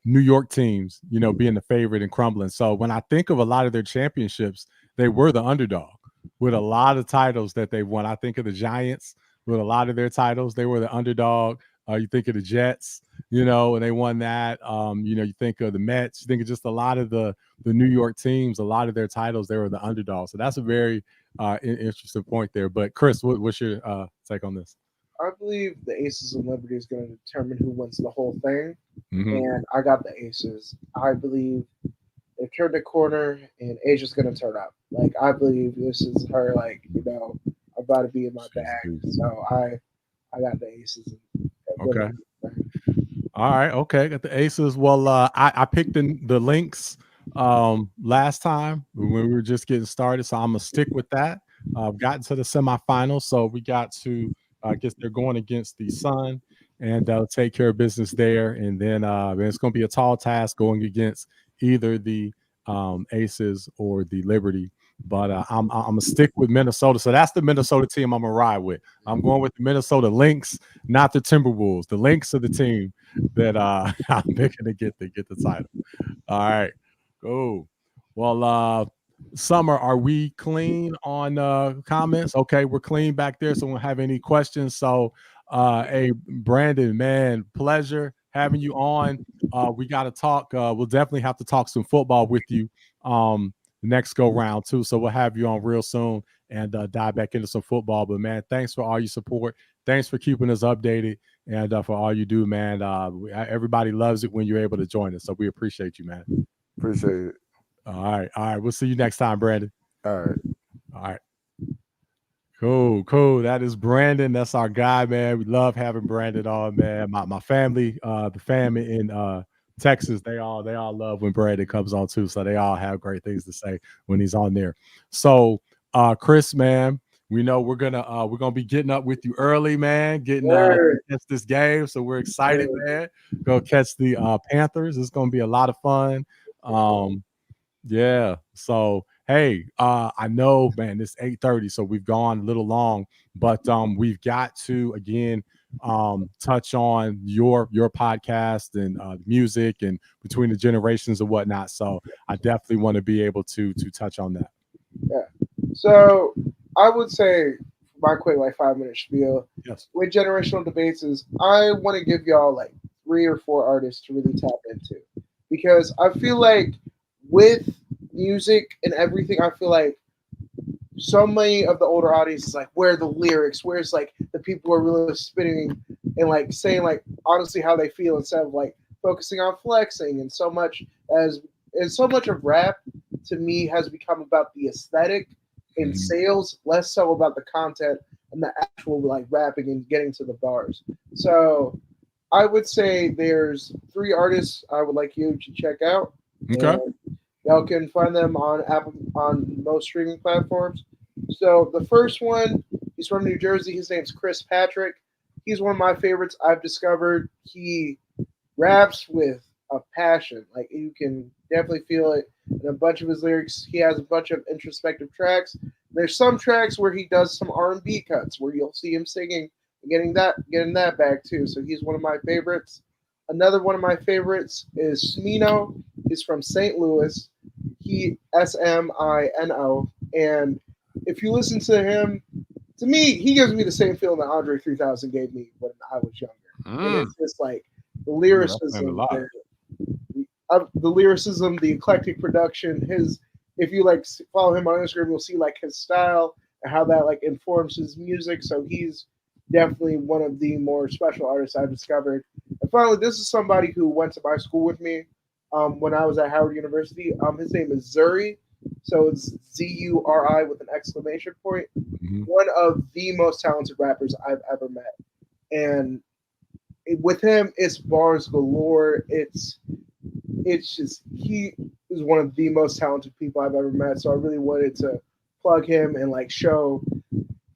New York teams, being the favorite and crumbling. So when I think of a lot of their championships, they were the underdog with a lot of titles that they won. I think of the Giants. With a lot of their titles, they were the underdog. You think of the Jets, and they won that. You think of the Mets. You think of just a lot of the New York teams. A lot of their titles, they were the underdog. So that's a very interesting point there. But Chris, what's your take on this? I believe the Aces and Liberty is going to determine who wins the whole thing, and I got the Aces. I believe they've turned the corner, and Asia's going to turn up. Like I believe this is her. About to be in my bag, so I got the Aces. Okay. All right. Okay. Got the Aces. Well, I picked the Lynx last time when we were just getting started, so I'm gonna stick with that. I've gotten to the semifinals, so we got to. I guess they're going against the Sun, and they'll take care of business there. And then it's going to be a tall task going against either the Aces or the Liberty. But I'm gonna stick with Minnesota. So that's the Minnesota team I'm gonna ride with. I'm going with the Minnesota Lynx, not the Timberwolves. The Lynx are the team that I'm picking to get the title. All right, go. Well, Summer, are we clean on comments? Okay, we're clean back there, so we don't have any questions. So, hey, Brandon, man, pleasure having you on. We got to talk. We'll definitely have to talk some football with you. Next go round too. So we'll have you on real soon and dive back into some football. But man, thanks for all your support. Thanks for keeping us updated. and for all you do, man. Everybody loves it when you're able to join us, so we appreciate you, man. Appreciate it. All right. We'll see you next time, Brandon. All right. All right. Cool. That is Brandon. That's our guy, man. We love having Brandon on, man. My family, the family in Texas, they all love when Brandon comes on too. So they all have great things to say when he's on there. So Chris, man, we know we're gonna be getting up with you early, man, getting catch this game. So we're excited, man. Go catch the Panthers. It's gonna be a lot of fun. Yeah. So hey, I know, man, it's 8:30, so we've gone a little long, but we've got to again touch on your podcast and music and between the generations and whatnot. So I definitely want to be able to touch on that. Yeah. So I would say my quick 5-minute spiel. Yes. With generational debates is I want to give y'all 3 or 4 artists to really tap into, because I feel like with music and everything, I feel like so many of the older audiences where are the lyrics, where's the people who are really spitting and saying honestly how they feel instead of focusing on flexing, and so much of rap to me has become about the aesthetic and sales, less so about the content and the actual rapping and getting to the bars. So I would say there's 3 artists I would like you to check out. Okay. Y'all can find them on most streaming platforms. So the first one, he's from New Jersey. His name's Chris Patrick. He's one of my favorites. I've discovered he raps with a passion. You can definitely feel it in a bunch of his lyrics. He has a bunch of introspective tracks. There's some tracks where he does some R&B cuts where you'll see him singing and getting that back too. So he's one of my favorites. Another one of my favorites is Smino. He's from St. Louis. He Smino, and if you listen to him, to me, he gives me the same feeling that Andre 3000 gave me when I was younger. And it's just the lyricism, the lyricism, the eclectic production. If you follow him on Instagram, you'll see his style and how that informs his music. So he's definitely one of the more special artists I've discovered. And finally, this is somebody who went to my school with me when I was at Howard University. His name is Zuri. So it's Zuri with an exclamation point. One of the most talented rappers I've ever met. And with him, it's bars galore. It's just, he is one of the most talented people I've ever met. So I really wanted to plug him and show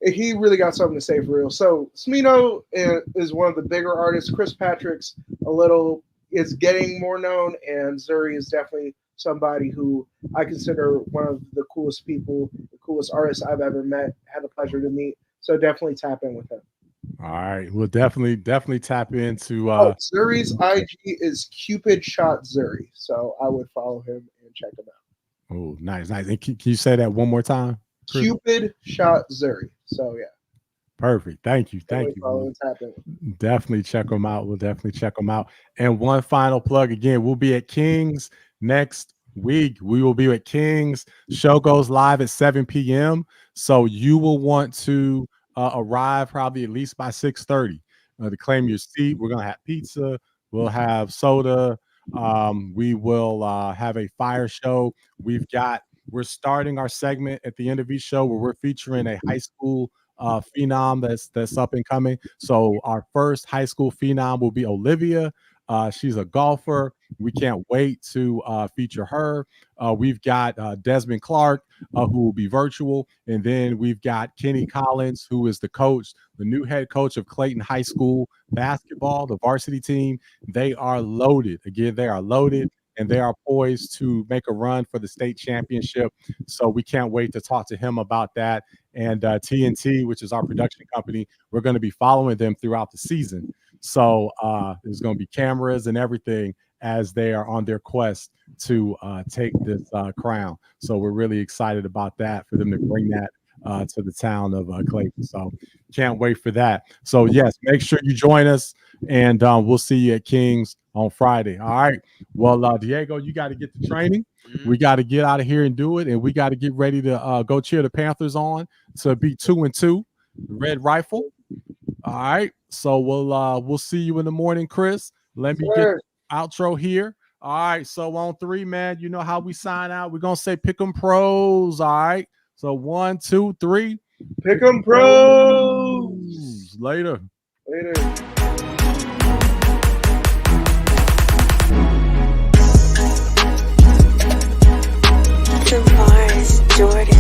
he really got something to say for real. So Smino is one of the bigger artists. Chris Patrick's is getting more known, and Zuri is definitely somebody who I consider one of the coolest people, the coolest artists I've ever met, had the pleasure to meet. So definitely tap in with him. All right. We'll definitely tap into Zuri's IG is Cupid Shot Zuri. So I would follow him and check him out. Oh, nice. And can you say that one more time? Cupid Shot Zuri. So yeah. Perfect. Thank you. Definitely check them out. We'll definitely check them out. And one final plug again, we'll be at King's next week. We will be at King's. Show goes live at 7 p.m. So you will want to arrive probably at least by 6:30 to claim your seat. We're going to have pizza. We'll have soda. We will have a fire show. We're starting our segment at the end of each show where we're featuring a high school phenom that's up and coming. So our first high school phenom will be Olivia. She's a golfer. We can't wait to feature her. We've got Desmond Clark, who will be virtual. And then we've got Kenny Collins, who is the new head coach of Clayton High School basketball, the varsity team. They are loaded. Again, they are loaded. And they are poised to make a run for the state championship. So we can't wait to talk to him about that. And TNT, which is our production company, we're going to be following them throughout the season. So there's going to be cameras and everything as they are on their quest to take this crown. So we're really excited about that, for them to bring that to the town of Clayton. So can't wait for that. So yes, make sure you join us, and we'll see you at King's on Friday. All right. Well, Diego, you got to get the training. We got to get out of here and do it, and we got to get ready to go cheer the Panthers on to be 2-2, Red Rifle. All right. So we'll see you in the morning, Chris. Let me get Sir. outro here. All right. So on 3, man, you know how we sign out. We're gonna say pick 'em pros. All right. So 1, 2, 3. Pick 'em pros. Later. Later. The Mars Jordan.